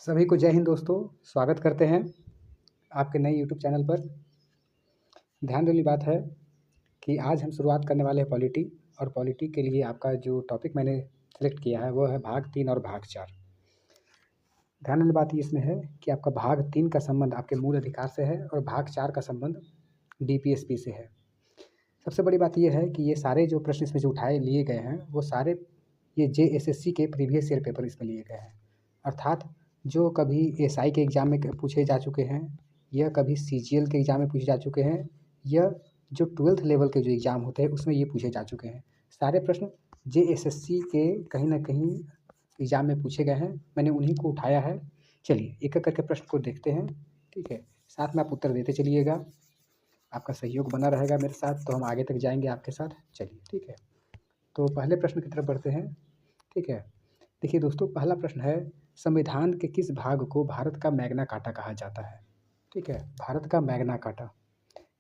सभी को जय हिंद दोस्तों। स्वागत करते हैं आपके नए यूट्यूब चैनल पर। ध्यान देने वाली बात है कि आज हम शुरुआत करने वाले हैं पॉलिटी, और पॉलिटी के लिए आपका जो टॉपिक मैंने सेलेक्ट किया है वो है भाग 3 और भाग 4। ध्यान देने वाली बात इसमें है कि आपका भाग 3 का संबंध आपके मूल अधिकार से है और भाग 4 का संबंध डीपीएसपी से है। सबसे बड़ी बात यह है कि ये सारे जो प्रश्न इसमें जो उठाए लिए गए हैं वो सारे ये जेएसएससी के प्रीवियस ईयर पेपर इसमें लिए गए हैं, अर्थात जो कभी एसआई के एग्ज़ाम में पूछे जा चुके हैं या कभी सीजीएल के एग्ज़ाम में पूछे जा चुके हैं या जो 12th लेवल के जो एग्ज़ाम होते हैं उसमें ये पूछे जा चुके हैं। सारे प्रश्न जेएसएससी के कहीं ना कहीं एग्ज़ाम में पूछे गए हैं, मैंने उन्हीं को उठाया है। चलिए एक एक करके प्रश्न को देखते हैं, ठीक है। साथ में आप उत्तर देते चलिएगा, आपका सहयोग बना रहेगा मेरे साथ, तो हम आगे तक जाएंगे आपके साथ। चलिए ठीक है, तो पहले प्रश्न की तरफ बढ़ते हैं। ठीक है, देखिए दोस्तों, पहला प्रश्न है संविधान के किस भाग को भारत का मैग्ना कार्टा कहा जाता है। ठीक है, भारत का मैग्ना कार्टा,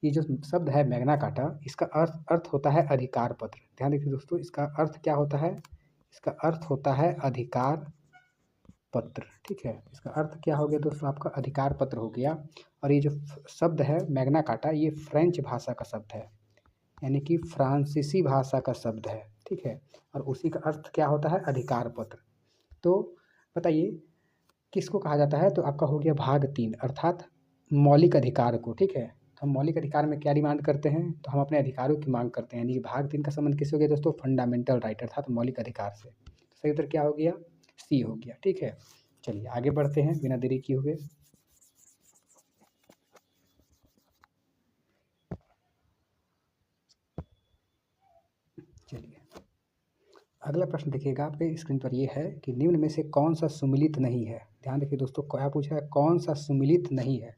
ये जो शब्द है मैग्ना कार्टा, इसका अर्थ होता है अधिकार पत्र। ध्यान रखिए दोस्तों, इसका अर्थ क्या होता है, इसका अर्थ होता है अधिकार पत्र। ठीक है, इसका अर्थ क्या हो गया दोस्तों, आपका अधिकार पत्र हो गया। और ये जो शब्द है मैग्ना कार्टा, ये फ्रेंच भाषा का शब्द है, यानी कि फ्रांसीसी भाषा का शब्द है। ठीक है, और उसी का अर्थ क्या होता है, अधिकार पत्र। तो बताइए किसको कहा जाता है, तो आपका हो गया भाग 3 अर्थात मौलिक अधिकार को। ठीक है, तो हम मौलिक अधिकार में क्या डिमांड करते हैं, तो हम अपने अधिकारों की मांग करते हैं। यानी भाग 3 का संबंध किससे हो गया दोस्तों, फंडामेंटल राइट अर्थात मौलिक अधिकार से। तो सही उत्तर क्या हो गया, सी हो गया। ठीक है, चलिए आगे बढ़ते हैं बिना देरी किए हुए। चलिए अगला प्रश्न देखिएगा, आपके स्क्रीन पर ये है कि निम्न में से कौन सा सुमिलित नहीं है। ध्यान देखिए दोस्तों, क्या पूछा है, कौन सा सुमिलित नहीं है।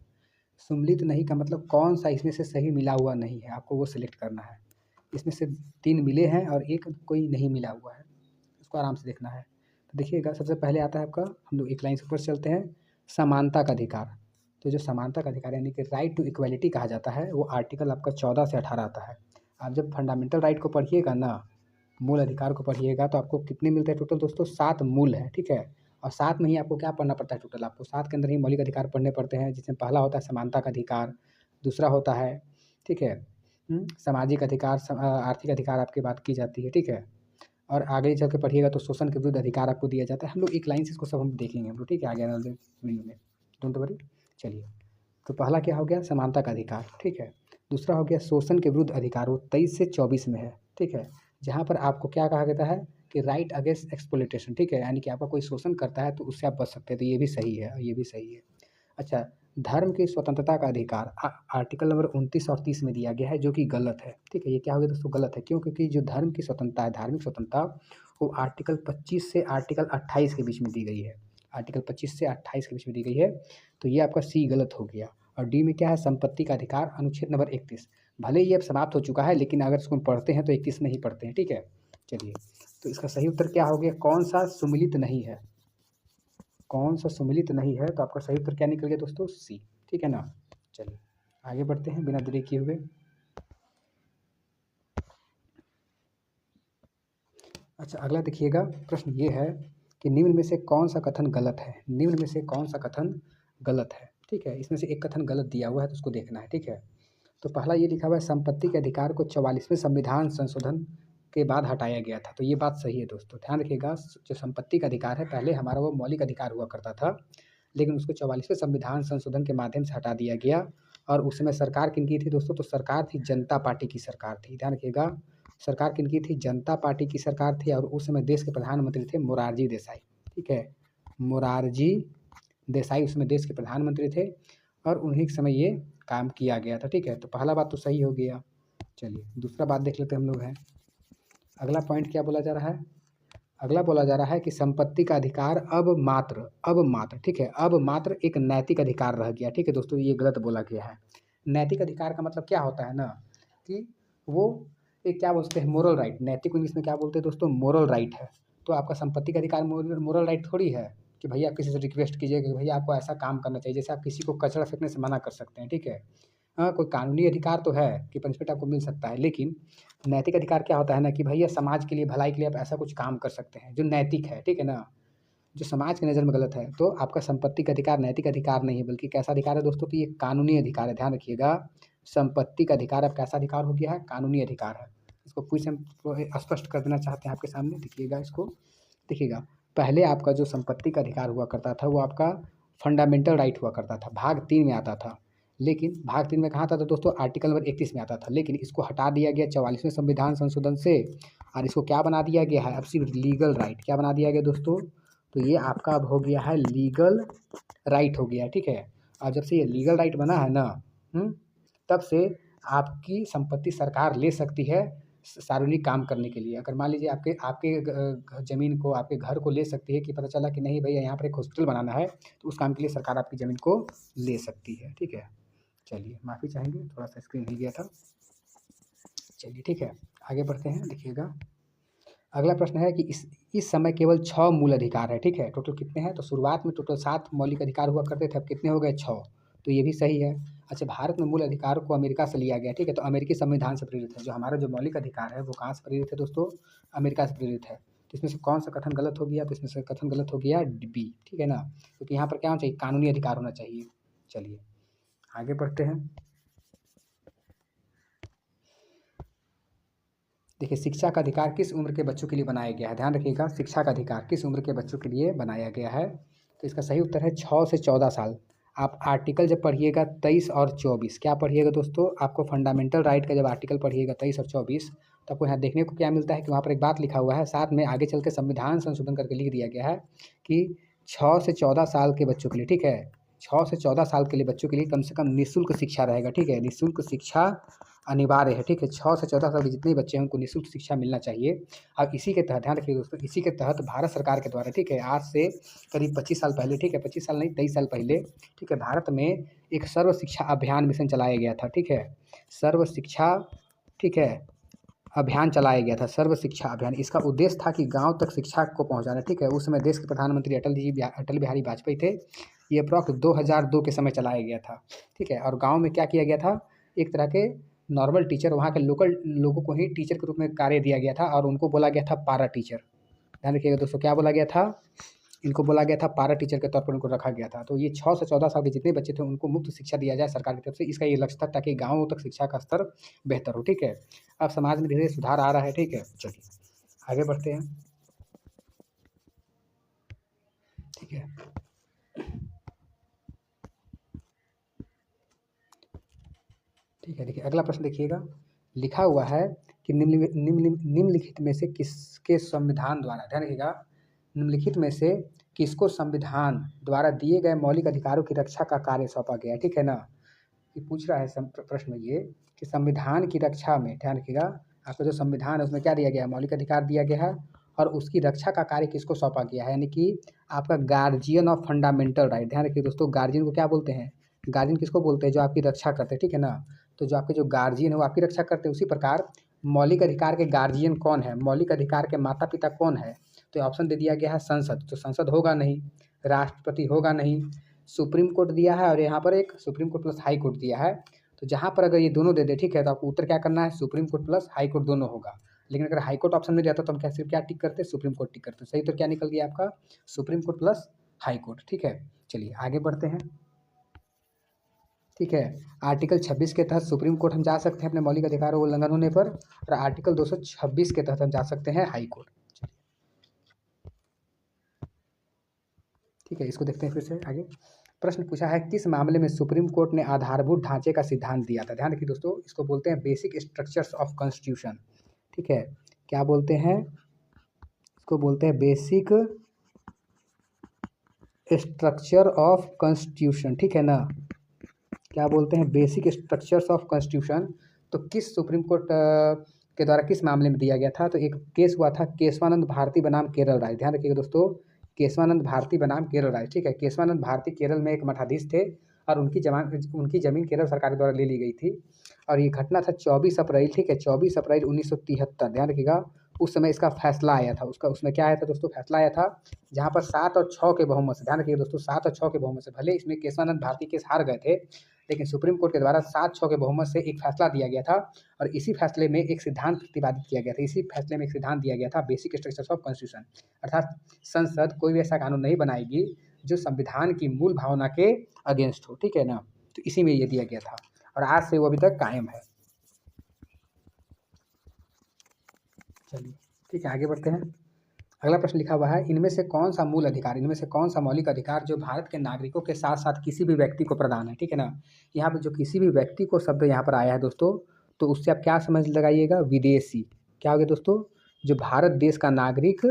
सुमिलित नहीं का मतलब कौन सा इसमें से सही मिला हुआ नहीं है, आपको वो सिलेक्ट करना है। इसमें से 3 मिले हैं और एक कोई नहीं मिला हुआ है, उसको आराम से देखना है। तो देखिएगा, सबसे पहले आता है आपका, हम लोग एक लाइन से ऊपर चलते हैं, समानता का अधिकार। तो जो समानता का अधिकार यानी कि राइट टू इक्वलिटी कहा जाता है, वो आर्टिकल आपका 14 से 18 आता है। आप जब फंडामेंटल राइट को पढ़िएगा ना, मूल अधिकार को पढ़िएगा, तो आपको कितने मिलते हैं टोटल दोस्तों, 7 मूल है। ठीक है, और साथ में ही आपको क्या पढ़ना पड़ता है, टोटल आपको 7 के अंदर ही मौलिक अधिकार पढ़ने पड़ते हैं, जिसमें पहला होता है समानता का अधिकार, दूसरा होता है, ठीक है, सामाजिक अधिकार, आर्थिक अधिकार आपकी बात की जाती है। ठीक है, और आगे चल के पढ़िएगा तो शोषण के विरुद्ध अधिकार आपको दिया जाता है। हम लोग एक लाइन से इसको सब हम देखेंगे हम लोग, ठीक है, आगे वाले वीडियो में, डोंट वरी। चलिए, तो पहला क्या हो गया, समानता का अधिकार। ठीक है, दूसरा हो गया शोषण के विरुद्ध अधिकार, वो 23 से 24 में है। ठीक है, जहाँ पर आपको क्या कहा गया है कि राइट अगेंस्ट एक्सप्लॉइटेशन। ठीक है, यानी कि आपका कोई शोषण करता है तो उससे आप बच सकते हैं, तो ये भी सही है, ये भी सही है। अच्छा, धर्म की स्वतंत्रता का अधिकार आर्टिकल नंबर 29 और 30 में दिया गया है, जो कि गलत है। ठीक है, ये क्या हो गया दोस्तों, गलत है। क्यों, क्योंकि जो धर्म की स्वतंत्रता है, धार्मिक स्वतंत्रता, वो आर्टिकल 25 से आर्टिकल 28 के बीच में दी गई है। आर्टिकल 25 से 28 के बीच में दी गई है, तो ये आपका सी गलत हो गया। और डी में क्या है, संपत्ति का अधिकार, अनुच्छेद नंबर 31। भले ही अब समाप्त हो चुका है, लेकिन अगर इसको हम पढ़ते हैं तो 31 नहीं पढ़ते हैं। ठीक है, चलिए, तो इसका सही उत्तर क्या हो गया, कौन सा सुमिलित नहीं है, कौन सा सुमिलित नहीं है, तो आपका सही उत्तर क्या निकल गया दोस्तों, सी। ठीक है ना, चलिए आगे बढ़ते हैं बिना देरी किए हुए। अच्छा, अगला देखिएगा, प्रश्न ये है कि निम्न में से कौन सा कथन गलत है, निम्न में से कौन सा कथन गलत है। ठीक है, इसमें से एक कथन गलत दिया हुआ है, तो उसको देखना है। ठीक है, तो पहला ये लिखा हुआ है, संपत्ति के अधिकार को 44वें संविधान संशोधन के बाद हटाया गया था। तो ये बात सही है दोस्तों, ध्यान रखिएगा, जो संपत्ति का अधिकार है, पहले हमारा वो मौलिक अधिकार हुआ करता था, लेकिन उसको 44वें संविधान संशोधन के माध्यम से हटा दिया गया। और उस समय सरकार किनकी थी दोस्तों, तो सरकार थी जनता पार्टी की सरकार थी। ध्यान रखिएगा, सरकार किनकी थी, जनता पार्टी की सरकार थी, और उस समय देश के प्रधानमंत्री थे मोरारजी देसाई। ठीक है, मोरारजी देसाई उसमें देश के प्रधानमंत्री थे, और उन्हीं के समय ये काम किया गया था। ठीक है, तो पहला बात तो सही हो गया। चलिए दूसरा बात देख लेते हैं हम लोग हैं, अगला पॉइंट क्या बोला जा रहा है, अगला बोला जा रहा है कि संपत्ति का अधिकार अब मात्र, ठीक है, अब मात्र एक नैतिक अधिकार रह गया। ठीक है दोस्तों, ये गलत बोला गया है। नैतिक अधिकार का मतलब क्या होता है ना, कि वो एक क्या बोलते हैं, मोरल राइट। नैतिक इंग्लिश में क्या बोलते हैं दोस्तों, मोरल राइट है। तो आपका संपत्ति का अधिकार मोरल राइट थोड़ी है कि भैया आप किसी से रिक्वेस्ट कीजिए कि भैया आपको ऐसा काम करना चाहिए, जैसे आप किसी को कचरा फेंकने से मना कर सकते हैं। ठीक है, हाँ, कोई कानूनी अधिकार तो है कि पनिशमेंट आपको मिल सकता है, लेकिन नैतिक अधिकार क्या होता है ना, कि भैया समाज के लिए, भलाई के लिए आप ऐसा कुछ काम कर सकते हैं जो नैतिक है। ठीक है ना, जो समाज की नज़र में गलत है, तो आपका संपत्ति का अधिकार नैतिक अधिकार नहीं है, बल्कि कैसा अधिकार है दोस्तों, कि ये कानूनी अधिकार है। ध्यान रखिएगा, संपत्ति का अधिकार अब कैसा अधिकार हो गया है, कानूनी अधिकार है। इसको फिर से हम स्पष्ट कर देना चाहते हैं आपके सामने, देखिएगा इसको। देखिएगा, पहले आपका जो संपत्ति का अधिकार हुआ करता था वो आपका फंडामेंटल राइट हुआ करता था, भाग 3 में आता था। लेकिन भाग 3 में कहाँ आता था दोस्तों, आर्टिकल नंबर 31 में आता था। लेकिन इसको हटा दिया गया 44वें संविधान संशोधन से, और इसको क्या बना दिया गया है, अब सिर्फ लीगल राइट। क्या बना दिया गया दोस्तों, तो ये आपका अब हो गया है लीगल राइट हो गया, ठीक है। और जब से ये लीगल राइट बना है ना, तब से आपकी संपत्ति सरकार ले सकती है सार्वजनिक काम करने के लिए। अगर मान लीजिए आपके आपके ज़मीन को, आपके घर को ले सकती है, कि पता चला कि नहीं भैया यहाँ पर एक हॉस्पिटल बनाना है, तो उस काम के लिए सरकार आपकी ज़मीन को ले सकती है, ठीक है। चलिए, माफ़ी चाहेंगे, थोड़ा सा स्क्रीन हिल गया था। चलिए ठीक है, आगे बढ़ते हैं। देखिएगा, अगला प्रश्न है कि इस समय केवल 6 मूल अधिकार है, ठीक है। टोटल कितने हैं, तो शुरुआत में टोटल 7 मौलिक अधिकार हुआ करते थे, अब कितने हो गए, 6। तो ये भी सही है। अच्छा, भारत में मूल अधिकार को अमेरिका से लिया गया, ठीक है, तो अमेरिकी संविधान से प्रेरित है। जो हमारा जो मौलिक अधिकार है वो कहाँ से प्रेरित है दोस्तों, अमेरिका से प्रेरित है। तो इसमें से कौन सा कथन गलत हो गया, तो इसमें से कथन गलत हो गया बी, ठीक है ना, क्योंकि यहाँ पर क्या होना चाहिए, कानूनी अधिकार होना चाहिए। चलिए आगे बढ़ते हैं। देखिए, शिक्षा का अधिकार किस उम्र के बच्चों के लिए बनाया गया है, ध्यान रखिएगा, शिक्षा का अधिकार किस उम्र के बच्चों के लिए बनाया गया है, तो इसका सही उत्तर है 6 से 14 साल। आप आर्टिकल जब पढ़िएगा 23 और 24, क्या पढ़िएगा दोस्तों, आपको फंडामेंटल राइट का जब आर्टिकल पढ़िएगा 23 और 24, तो आपको यहाँ देखने को क्या मिलता है कि वहाँ पर एक बात लिखा हुआ है, साथ में आगे चल के संविधान संशोधन करके लिख दिया गया है कि 6 से 14 साल के बच्चों के लिए, ठीक है, 6 से 14 साल के लिए बच्चों के लिए कम से कम निःशुल्क शिक्षा रहेगा, ठीक है, निःशुल्क शिक्षा अनिवार्य है, ठीक है। 6 से 14 साल के जितने बच्चे हैं उनको निःशुल्क शिक्षा मिलना चाहिए। अब इसी के तहत, ध्यान रखिए दोस्तों, इसी के तहत भारत सरकार के द्वारा, ठीक है, आज से करीब 25 साल पहले, ठीक है, 25 साल नहीं 23 साल पहले, ठीक है, भारत में एक सर्व शिक्षा अभियान मिशन चलाया गया था, ठीक है, सर्व शिक्षा, ठीक है, अभियान चलाया गया था, सर्व शिक्षा अभियान। इसका उद्देश्य था कि गांव तक शिक्षा को पहुंचाना, ठीक है। उस समय देश के प्रधानमंत्री अटल बिहारी वाजपेयी थे। ये अप्रॉक्स 2002 के समय चलाया गया था, ठीक है। और गांव में क्या किया गया था, एक तरह के नॉर्मल टीचर, वहाँ के लोकल लोगों को ही टीचर के रूप में कार्य दिया गया था, और उनको बोला गया था पारा टीचर। ध्यान रखिएगा दोस्तों, क्या बोला गया था, इनको बोला गया था पारा टीचर के तौर पर उनको रखा गया था। तो ये 6 से 14 साल के जितने बच्चे थे उनको मुफ्त शिक्षा दिया जाए सरकार की तरफ से, इसका ये लक्ष्य था, ताकि गाँवों तक शिक्षा का स्तर बेहतर हो, ठीक है। अब समाज में धीरे धीरे सुधार आ रहा है, ठीक है। चलिए आगे बढ़ते हैं, ठीक है। ठीक है, देखिए अगला प्रश्न देखिएगा, लिखा हुआ है कि निम्नलिखित में से किसके संविधान द्वारा, ध्यान रखिएगा, निम्नलिखित में से किसको संविधान द्वारा दिए गए मौलिक अधिकारों की रक्षा का कार्य सौंपा गया, ठीक है ना। ये पूछ रहा है प्रश्न ये कि संविधान की रक्षा में, ध्यान रखिएगा, आपका जो संविधान है उसमें क्या दिया गया है, मौलिक अधिकार दिया गया है, और उसकी रक्षा का कार्य किसको सौंपा गया है, यानी कि आपका गार्जियन ऑफ फंडामेंटल राइट। ध्यान रखिए दोस्तों, गार्जियन को क्या बोलते हैं, गार्जियन किसको बोलते हैं, जो आपकी रक्षा करते हैं, ठीक है ना। तो जो आपके जो गार्जियन है वो आपकी रक्षा करते हैं। उसी प्रकार मौलिक अधिकार के गार्जियन कौन है, मौलिक अधिकार के माता पिता कौन है, तो ऑप्शन दे दिया गया है संसद। तो संसद होगा नहीं, राष्ट्रपति होगा नहीं, सुप्रीम कोर्ट दिया है, और यहाँ पर एक supreme court plus high court दिया है। तो जहाँ पर अगर ये दोनों दे दे, ठीक है, तो आपको उत्तर क्या करना है, supreme court plus high court दोनों होगा। लेकिन अगर हाई कोर्ट ऑप्शन में जाता तो हम क्या सिर्फ क्या टिक करते, सुप्रीम कोर्ट टिक करते। सही तो क्या निकल गया आपका, supreme court plus high court, ठीक है। चलिए आगे बढ़ते हैं, ठीक है। आर्टिकल 26 के तहत सुप्रीम कोर्ट हम जा सकते हैं अपने मौलिक अधिकारों को उल्लंघन होने पर, और आर्टिकल 226 के तहत हम जा सकते हैं हाई कोर्ट, ठीक है। इसको देखते हैं फिर से आगे। प्रश्न पूछा है, किस मामले में सुप्रीम कोर्ट ने आधारभूत ढांचे का सिद्धांत दिया था, ध्यान रखिए दोस्तों, इसको बोलते हैं बेसिक स्ट्रक्चर्स ऑफ कॉन्स्टिट्यूशन, ठीक है। क्या बोलते हैं, इसको बोलते हैं बेसिक स्ट्रक्चर ऑफ कॉन्स्टिट्यूशन, ठीक है ना। क्या बोलते हैं, बेसिक स्ट्रक्चर्स ऑफ कॉन्स्टिट्यूशन। तो किस सुप्रीम कोर्ट के द्वारा किस मामले में दिया गया था, तो एक केस हुआ था केशवानंद भारती बनाम केरल राय। ध्यान रखिएगा दोस्तों, केशवानंद भारती बनाम केरल राय, ठीक है। केशवानंद भारती केरल में एक मठाधीश थे, और उनकी ज़मीन केरल सरकार द्वारा ले ली गई थी, और ये घटना था 24 अप्रैल, ठीक है, 24 अप्रैल 1973। ध्यान रखिएगा, उस समय इसका फैसला आया था, उसमें क्या आया था दोस्तों, फैसला आया था, जहाँ पर 7 और 6 के बहुमत से, ध्यान रखिए दोस्तों, 7 और 6 के बहुमत से, भले इसमें केशवानंद भारती केस हार गए थे, लेकिन सुप्रीम कोर्ट के द्वारा 7-6 के बहुमत से एक फैसला दिया गया था और इसी फैसले में एक सिद्धांत प्रतिपादित किया गया था। इसी फैसले में एक सिद्धांत दिया गया था, बेसिक स्ट्रक्चर्स ऑफ कॉन्स्टिट्यूशन, अर्थात संसद कोई भी ऐसा कानून नहीं बनाएगी जो संविधान की मूल भावना के अगेंस्ट हो, ठीक है ना। तो इसी में ये दिया गया था और आज से वो अभी तक कायम है। चलिए ठीक है, आगे बढ़ते हैं। अगला प्रश्न लिखा हुआ है, इनमें से कौन सा मूल अधिकार, इनमें से कौन सा मौलिक अधिकार जो भारत के नागरिकों के साथ साथ किसी भी व्यक्ति को प्रदान है, ठीक है ना। यहाँ पे जो किसी भी व्यक्ति को शब्द यहाँ पर आया है दोस्तों, तो उससे आप क्या समझ लगाइएगा, विदेशी। क्या हो गया दोस्तों, जो भारत देश का नागरिक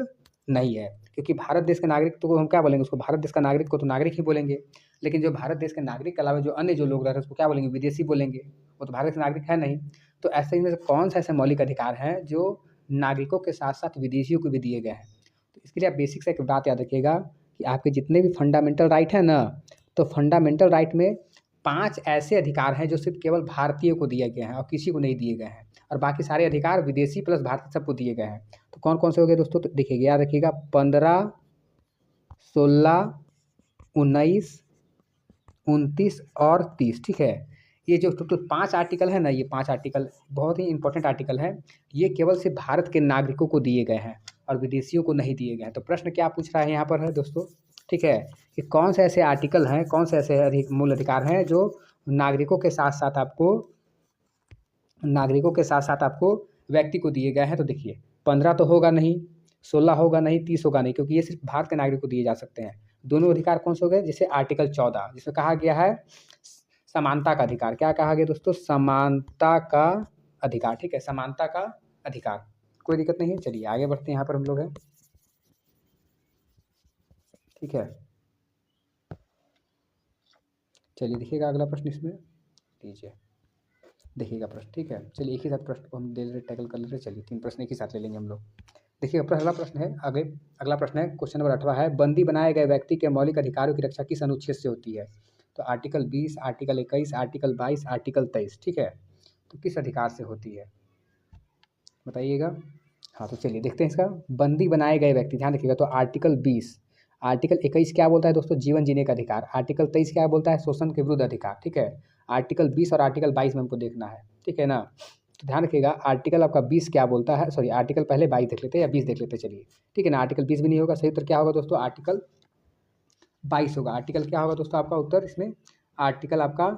नहीं है, क्योंकि भारत देश के नागरिक तो हम क्या बोलेंगे उसको, भारत देश का नागरिक को तो नागरिक ही बोलेंगे, लेकिन जो भारत देश के नागरिक के अलावा जो अन्य जो लोग रह रहे हैं उसको क्या बोलेंगे, विदेशी बोलेंगे, वो तो भारत के नागरिक है नहीं। तो ऐसे इनमें से कौन सा ऐसे मौलिक अधिकार हैं जो नागरिकों के साथ साथ विदेशियों को भी दिए गए हैं। तो इसके लिए आप बेसिक से एक बात याद रखिएगा कि आपके जितने भी फंडामेंटल राइट हैं ना, तो फंडामेंटल राइट में 5 ऐसे अधिकार हैं जो सिर्फ केवल भारतीयों को दिए गए हैं और किसी को नहीं दिए गए हैं, और बाकी सारे अधिकार विदेशी प्लस भारतीय सबको दिए गए हैं। तो कौन कौन से हो गए दोस्तों, तो देखिएगा, याद रखिएगा, 15, 16, 19, 29 और 30, ठीक है। ये जो टोटल 5 आर्टिकल है ना, ये 5 आर्टिकल बहुत ही इंपॉर्टेंट आर्टिकल है। ये केवल सिर्फ भारत के नागरिकों को दिए गए हैं और विदेशियों को नहीं दिए गए हैं। तो प्रश्न क्या पूछ रहा है यहाँ पर है दोस्तों, ठीक है, कि कौन से ऐसे आर्टिकल हैं, कौन से ऐसे मूल अधिकार हैं जो नागरिकों के साथ साथ आपको व्यक्ति को दिए गए हैं। तो देखिए 15 तो होगा नहीं, 16 होगा नहीं, 30 होगा नहीं, क्योंकि ये सिर्फ भारत के नागरिक को दिए जा सकते हैं। दोनों अधिकार कौन से हो गए, जैसे आर्टिकल 14 जिसमें कहा गया है समानता का अधिकार। क्या कहा गया दोस्तों, समानता का अधिकार, ठीक है, समानता का अधिकार, कोई दिक्कत नहीं है। चलिए आगे बढ़ते हैं, यहाँ पर हम लोग हैं, ठीक है। चलिए देखिएगा अगला प्रश्न इसमें लीजिए, देखिएगा प्रश्न, ठीक है। चलिए एक ही साथ प्रश्न को हम ले ले टैकल कर ले रहे, चलिए 3 प्रश्न एक ही साथ ले लेंगे हम लोग। देखिएगा पहला प्रश्न है, आगे अगला प्रश्न है, क्वेश्चन नंबर 8वां है, बंदी बनाए गए व्यक्ति के मौलिक अधिकारों की रक्षा किस अनुच्छेद से होती है। तो आर्टिकल 20, आर्टिकल 21, आर्टिकल 22, आर्टिकल 23, ठीक है। तो किस अधिकार से होती है बताइएगा। हाँ तो चलिए देखते हैं इसका, बंदी बनाए गए व्यक्ति, ध्यान रखिएगा, तो आर्टिकल 20, आर्टिकल 21 क्या बोलता है दोस्तों, जीवन जीने का अधिकार, आर्टिकल 23 क्या बोलता है, शोषण के विरुद्ध अधिकार, ठीक है। आर्टिकल 20 और आर्टिकल 22 में हमको देखना है, ठीक है ना। तो ध्यान रखिएगा, आर्टिकल आपका 20 क्या बोलता है, सॉरी आर्टिकल पहले 22 देख लेते हैं या 20 देख लेते हैं, चलिए ठीक है ना। आर्टिकल 20 भी नहीं होगा, सही उत्तर क्या होगा दोस्तों, आर्टिकल 22 होगा। आर्टिकल क्या होगा दोस्तों आपका उत्तर इसमें, आर्टिकल आपका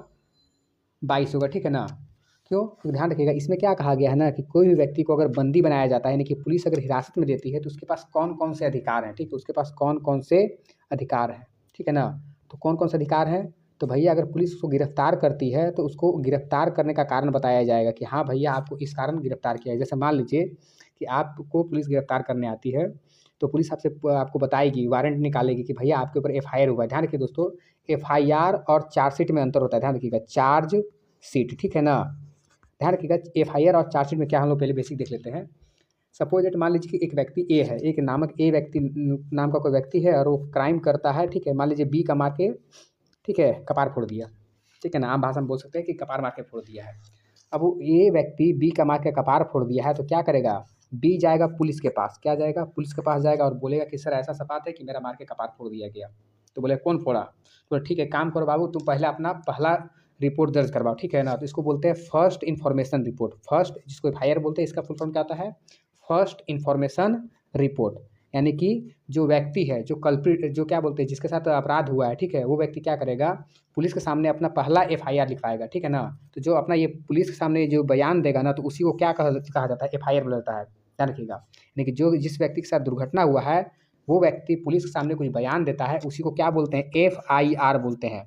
22 होगा, ठीक है ना। क्यों, तो ध्यान रखिएगा, इसमें क्या कहा गया है ना कि कोई भी व्यक्ति को अगर बंदी बनाया जाता है, यानी कि पुलिस अगर हिरासत में देती है, तो उसके पास कौन कौन से अधिकार हैं, ठीक है, उसके पास कौन कौन से अधिकार हैं, ठीक है ना। तो कौन कौन से अधिकार हैं, तो भैया अगर पुलिस उसको गिरफ्तार करती है तो उसको गिरफ्तार करने का कारण बताया जाएगा कि हाँ भैया आपको इस कारण गिरफ्तार किया है। जैसे मान लीजिए कि आपको पुलिस गिरफ्तार करने आती है, तो पुलिस आपको बताएगी, वारंट निकालेगी कि भैया आपके ऊपर एफआईआर हुआ है। ध्यान रखिए दोस्तों, एफआईआर और चार्जशीट में अंतर होता है, ध्यान रखिएगा, चार्ज शीट, ठीक है ना। ध्यान रखिएगा, एफआईआर और चार्जशीट में क्या, हम लोग पहले बेसिक देख लेते हैं। सपोज दैट मान लीजिए कि एक व्यक्ति ए है, एक नामक ए व्यक्ति नाम का कोई व्यक्ति है और वो क्राइम करता है, ठीक है। मान लीजिए बी का मार के, ठीक है, कपार फोड़ दिया, ठीक है ना, आम भाषा में बोल सकते हैं कि कपार मार के फोड़ दिया है। अब वो ये व्यक्ति बी का मार के कपार फोड़ दिया है, तो क्या करेगा, बी जाएगा पुलिस के पास, क्या जाएगा, पुलिस के पास जाएगा और बोलेगा कि सर ऐसा सपात है कि मेरा मार के कपार फोड़ दिया गया। तो बोले कौन फोड़ा, तो ठीक है काम करो बाबू, तुम पहले अपना पहला रिपोर्ट दर्ज करवाओ, ठीक है ना। तो इसको बोलते हैं फर्स्ट इन्फॉर्मेशन रिपोर्ट, फर्स्ट जिसको एफआईआर बोलते हैं, इसका फुल फॉर्म क्या होता है, फर्स्ट इन्फॉर्मेशन रिपोर्ट। यानी कि जो व्यक्ति है, जो कल्प्रिट, जो क्या बोलते हैं, जिसके साथ अपराध हुआ है, ठीक है, वो व्यक्ति क्या करेगा, पुलिस के सामने अपना पहला एफआईआर लिखवाएगा, ठीक है ना। तो जो अपना ये पुलिस के सामने जो बयान देगा ना, तो उसी को क्या कहा जाता है, एफआईआर बोला जाता है, ध्यान रखिएगा। यानी कि जो जिस व्यक्ति के साथ दुर्घटना हुआ है, वो व्यक्ति पुलिस के सामने कुछ बयान देता है, उसी को क्या बोलते हैं, एफआईआर बोलते हैं।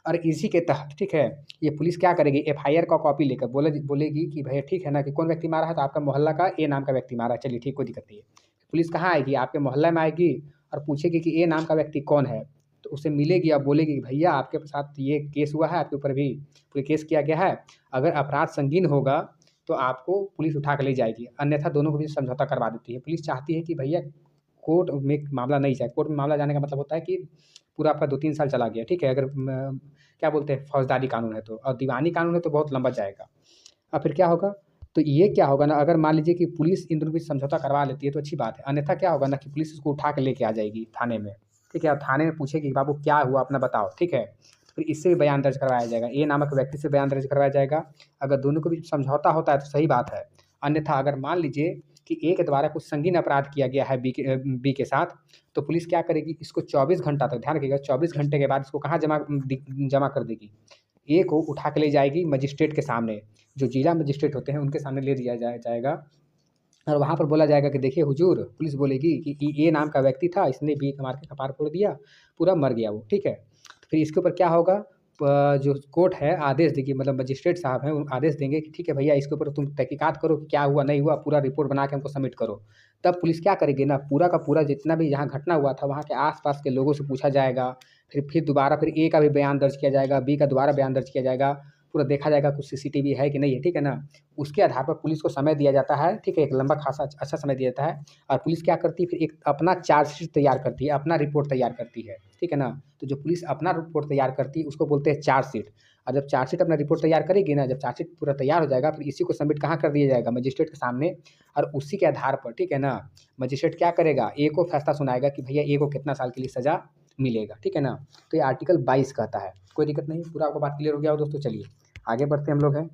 और इसी के तहत, ठीक है, ये पुलिस क्या करेगी, एफआईआर का कॉपी लेकर बोलेगी कि भैया ठीक है ना, कि कौन व्यक्ति मारा है, तो आपका मोहल्ला का ए नाम का व्यक्ति मारा है, चलिए ठीक, कोई दिक्कत नहीं है। पुलिस कहाँ आएगी, आपके मोहल्ला में आएगी और पूछेगी कि ए नाम का व्यक्ति कौन है, तो उससे मिलेगी और बोलेगी कि भैया आपके साथ ये केस हुआ है, आपके ऊपर भी कोई केस किया गया है, अगर अपराध संगीन होगा तो आपको पुलिस उठा कर ले जाएगी, अन्यथा दोनों को भी समझौता करवा देती है। पुलिस चाहती है कि भैया कोर्ट में मामला नहीं जाए, कोर्ट में मामला जाने का मतलब होता है कि पूरा आपका 2-3 साल चला गया, ठीक है, अगर क्या बोलते हैं फौजदारी कानून है तो, और दीवानी कानून है तो बहुत लंबा जाएगा। और फिर क्या होगा, तो ये क्या होगा ना, अगर मान लीजिए कि पुलिस इन दोनों की समझौता करवा लेती है तो अच्छी बात है, अन्यथा क्या होगा ना कि पुलिस उसको उठा के लेके आ जाएगी थाने में, ठीक है, और थाने में पूछेगी बाबू क्या हुआ अपना बताओ, ठीक है। फिर इससे भी बयान दर्ज करवाया जाएगा, ए नामक व्यक्ति से बयान दर्ज करवाया जाएगा। अगर दोनों के बीच समझौता होता है तो सही बात है, अन्यथा अगर मान लीजिए कि ए के द्वारा कुछ संगीन अपराध किया गया है बी के साथ, तो पुलिस क्या करेगी, इसको 24 घंटा तक, ध्यान रखिएगा 24 घंटे के बाद इसको कहाँ जमा कर देगी, ए को उठा के ले जाएगी मजिस्ट्रेट के सामने, जो जिला मजिस्ट्रेट होते हैं उनके सामने ले दिया जाएगा। और वहाँ पर बोला जाएगा कि देखिए हुजूर, पुलिस बोलेगी कि ए नाम का व्यक्ति था, इसने बी को मार के कपार फोड़ दिया, पूरा मर गया वो, ठीक है। तो फिर इसके ऊपर क्या होगा, जो कोर्ट है आदेश देगी, मतलब मजिस्ट्रेट साहब हैं वो आदेश देंगे कि ठीक है भैया, इसके ऊपर तुम तहकीकात करो कि क्या हुआ नहीं हुआ, पूरा रिपोर्ट बना के हमको सबमिट करो। तब पुलिस क्या करेगी ना, पूरा का पूरा जितना भी जहाँ घटना हुआ था वहाँ के आस-पास के लोगों से पूछा जाएगा, फिर दोबारा फिर ए का भी बयान दर्ज किया जाएगा, बी का दोबारा बयान दर्ज किया जाएगा, पूरा देखा जाएगा कुछ सीसीटीवी है कि नहीं है, ठीक है ना। उसके आधार पर पुलिस को समय दिया जाता है, ठीक है, एक लंबा खासा अच्छा समय दिया जाता है। और पुलिस क्या करती है, फिर एक अपना चार्जशीट तैयार करती है, अपना रिपोर्ट तैयार करती है, ठीक है ना। तो जो पुलिस अपना रिपोर्ट तैयार करती है उसको बोलते हैं चार्जशीट। और जब चार्जशीट अपना रिपोर्ट तैयार करेगी ना, जब चार्जशीट पूरा तैयार हो जाएगा, फिर इसी को सबमिट कहाँ कर दिया जाएगा, मजिस्ट्रेट के सामने। और उसी के आधार पर, ठीक है ना, मजिस्ट्रेट क्या करेगा, ए को फैसला सुनाएगा कि भैया ए को कितना साल के लिए सज़ा मिलेगा, ठीक है ना। तो ये आर्टिकल 22 कहता है, कोई दिक्कत नहीं, पूरा आपको बात क्लियर हो गया हो दोस्तों। चलिए आगे बढ़ते हम लोग हैं,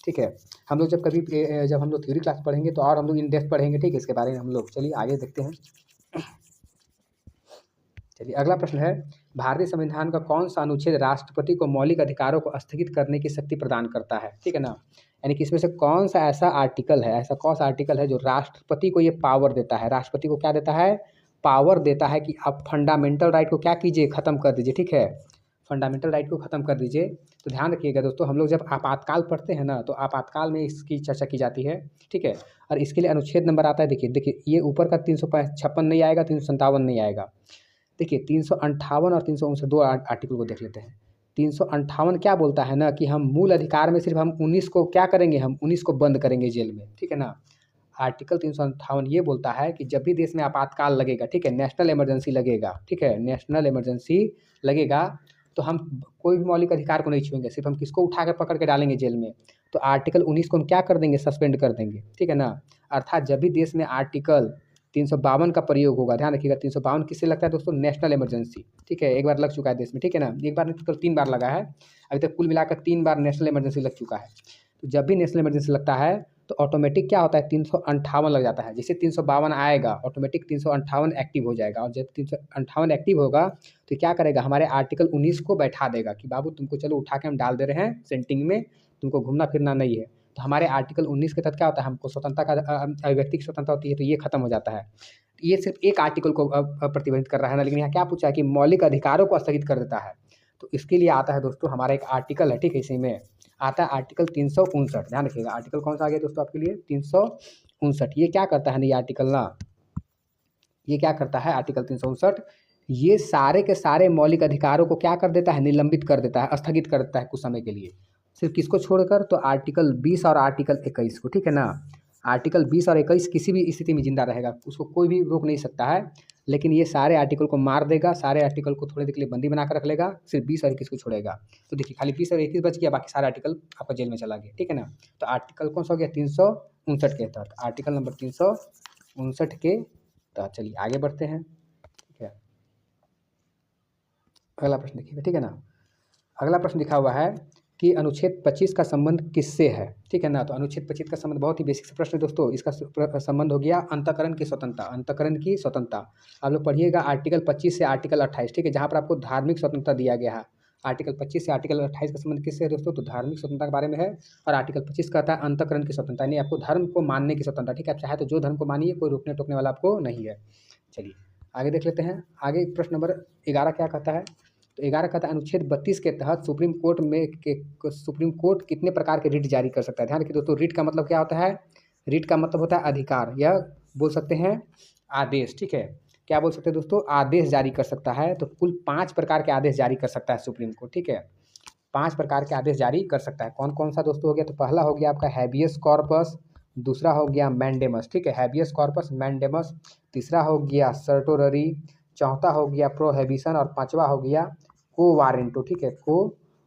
ठीक है। हम लोग जब हम लोग थ्योरी क्लास पढ़ेंगे तो और हम लोग इन डेप्थ पढ़ेंगे, ठीक है, इसके बारे में हम लोग। चलिए आगे देखते हैं। चलिए अगला प्रश्न है, भारतीय संविधान का कौन सा अनुच्छेद राष्ट्रपति को मौलिक अधिकारों को स्थगित करने की शक्ति प्रदान करता है, ठीक है ना। यानी कि इसमें से कौन सा ऐसा आर्टिकल है, ऐसा कौन सा आर्टिकल है जो राष्ट्रपति को ये पावर देता है, राष्ट्रपति को क्या देता है, पावर देता है कि आप फंडामेंटल राइट को क्या कीजिए, ख़त्म कर दीजिए, ठीक है, फंडामेंटल राइट को ख़त्म कर दीजिए। तो ध्यान रखिएगा दोस्तों, हम लोग जब आपातकाल पढ़ते हैं ना, तो आपातकाल में इसकी चर्चा की जाती है, ठीक है। और इसके लिए अनुच्छेद नंबर आता है, देखिए ये ऊपर का 356 नहीं आएगा, 357 नहीं आएगा। देखिए 358 और 359 दो आर्टिकल को देख लेते हैं। 358 क्या बोलता है ना कि हम मूल अधिकार में सिर्फ हम 19 को क्या करेंगे, हम 19 को बंद करेंगे जेल में, ठीक है ना। आर्टिकल 358 ये बोलता है कि जब भी देश में आपातकाल लगेगा, ठीक है, नेशनल इमरजेंसी लगेगा, ठीक है, नेशनल इमरजेंसी लगेगा, तो हम कोई भी मौलिक अधिकार को नहीं छुएंगे, सिर्फ हम किसको उठा कर पकड़ के डालेंगे जेल में, तो आर्टिकल 19 को हम क्या कर देंगे, सस्पेंड कर देंगे, ठीक है ना। अर्थात जब भी देश में आर्टिकल 352 का प्रयोग होगा, ध्यान रखिएगा 352 किससे लगता है दोस्तों, नेशनल इमरजेंसी, ठीक है, एक बार लग चुका है देश में, ठीक है ना, एक बार नहीं तो 3 बार लगा है, अभी तक कुल मिलाकर 3 बार नेशनल इमरजेंसी लग चुका है। तो जब भी नेशनल इमरजेंसी लगता है तो ऑटोमेटिक क्या होता है, 358 लग जाता है, जैसे 352 आएगा ऑटोमेटिक 358 एक्टिव हो जाएगा। और जब 358 एक्टिव होगा तो क्या करेगा, हमारे आर्टिकल 19 को बैठा देगा कि बाबू तुमको चलो उठा के हम डाल दे रहे हैं सेंटिंग में, तुमको घूमना फिरना नहीं है। तो हमारे आर्टिकल 19 के तहत क्या होता है, हमको स्वतंत्रता का अभिव्यक्ति की स्वतंत्रता होती है, तो ये खत्म हो जाता है। ये सिर्फ एक आर्टिकल को प्रतिबंधित कर रहा है ना, लेकिन यहाँ क्या पूछा है कि मौलिक अधिकारों को स्थगित कर देता है। तो इसके लिए आता है दोस्तों हमारा एक आर्टिकल है, ठीक है, इसी में आता है आर्टिकल 359। ध्यान रखिएगा आर्टिकल कौन सा आ गया दोस्तों आपके लिए, 359। ये क्या करता है ना, ये आर्टिकल ना, ये क्या करता है आर्टिकल 359, ये सारे के सारे मौलिक अधिकारों को क्या कर देता है, निलंबित कर देता है, स्थगित कर देता है कुछ समय के लिए। सिर्फ किसको छोड़कर, तो आर्टिकल 20 और आर्टिकल 21 को, ठीक है ना। आर्टिकल 20 और 21 किसी भी स्थिति में जिंदा रहेगा, उसको कोई भी रोक नहीं सकता है, लेकिन ये सारे आर्टिकल को मार देगा, सारे आर्टिकल को थोड़े देर के लिए बंदी बना कर रख लेगा, सिर्फ 20 और 21 को छोड़ेगा। तो देखिए खाली 20 और 21 बच गया, बाकी सारे आर्टिकल आपका जेल में चला गया, ठीक है ना। तो आर्टिकल कौन सा हो गया, 359 के तहत, आर्टिकल नंबर 359 के तहत। चलिए आगे बढ़ते हैं, ठीक है। अगला प्रश्न देखिएगा, ठीक है ना। अगला प्रश्न लिखा हुआ है कि अनुच्छेद 25 का संबंध किससे है, ठीक है ना। तो अनुच्छेद 25 का संबंध बहुत ही बेसिक से प्रश्न है दोस्तों, इसका संबंध हो गया अंतःकरण की स्वतंत्रता, अंतःकरण की स्वतंत्रता। आप लोग पढ़िएगा आर्टिकल 25 से आर्टिकल 28, ठीक है, जहाँ पर आपको धार्मिक स्वतंत्रता दिया गया है। आर्टिकल 25 से आर्टिकल 28 का संबंध किससे है दोस्तों, तो धार्मिक स्वतंत्रता के बारे में है। और आर्टिकल 25 कहता है अंतःकरण की स्वतंत्रता, यानी आपको धर्म को मानने की स्वतंत्रता, ठीक है, आप चाहे तो जो धर्म को मानिए, कोई रोकने टोकने वाला आपको नहीं है। चलिए आगे देख लेते हैं। आगे प्रश्न नंबर 11 क्या कहता है, तो 11 कहता है अनुच्छेद 32 के तहत सुप्रीम कोर्ट कितने प्रकार के रिट जारी कर सकता है। ध्यान रखिए दोस्तों, रिट का मतलब क्या होता है, रिट का मतलब होता है अधिकार, यह बोल सकते हैं आदेश, ठीक है, क्या बोल सकते हैं दोस्तों, आदेश जारी कर सकता है। तो कुल 5 प्रकार के आदेश जारी कर सकता है सुप्रीम कोर्ट, ठीक है, 5 प्रकार के आदेश जारी कर सकता है। कौन कौन सा दोस्तों हो गया, तो पहला हो गया आपका हैबियस कॉर्पस, दूसरा हो गया मैंडेमस, ठीक है, हैबियस कॉर्पस मैंडेमस, तीसरा हो गया सर्टोररी, चौथा हो गया प्रोहिबिशन, और पांचवा हो गया को वारंटो, ठीक है, को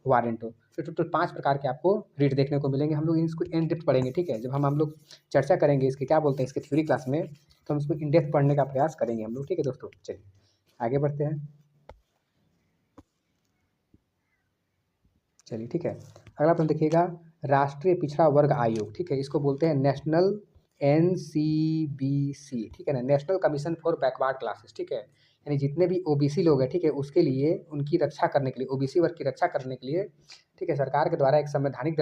वारंटो। तो टोटल 5 प्रकार के आपको रिट देखने को मिलेंगे। हम लोग इसको इन डेप्थ पढ़ेंगे, ठीक है, जब हम लोग चर्चा करेंगे इसके क्या बोलते हैं इसके थ्योरी क्लास में, तो हम इसको इन डेप्थ पढ़ने का प्रयास करेंगे हम लोग, ठीक है दोस्तों। चलिए आगे बढ़ते हैं। चलिए ठीक है। अगला प्रश्न देखिएगा, राष्ट्रीय पिछड़ा वर्ग आयोग, ठीक है, इसको बोलते हैं नेशनल NCBC, ठीक है ना, national commission for backward classes, ठीक है। यानी जितने भी ओबीसी लोग हैं, ठीक है, उसके लिए उनकी रक्षा करने के लिए, ओबीसी वर्ग की रक्षा करने के लिए, ठीक है, सरकार के द्वारा एक संवैधानिक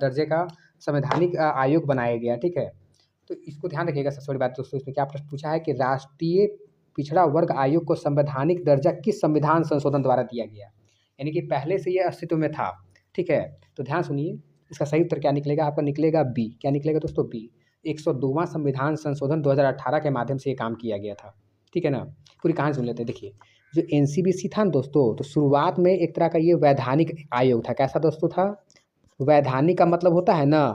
दर्जे का संवैधानिक आयोग बनाया गया, ठीक है। तो इसको ध्यान रखिएगा। सबसे बड़ी बात दोस्तों, इसमें क्या प्रश्न पूछा है कि राष्ट्रीय पिछड़ा वर्ग आयोग को संवैधानिक दर्जा किस संविधान संशोधन द्वारा दिया गया। यानी कि पहले से ये अस्तित्व में था, ठीक है। तो ध्यान सुनिए, इसका सही उत्तर क्या निकलेगा, आपका निकलेगा बी। क्या निकलेगा दोस्तों, बी। 102वां संविधान संशोधन 2018 के माध्यम से ये काम किया गया था, ठीक है ना। पूरी कहानी सुन लेते हैं। देखिए, जो NCBC था ना दोस्तों, तो शुरुआत में एक तरह का ये वैधानिक आयोग था। कैसा दोस्तों था, वैधानिक का मतलब होता है ना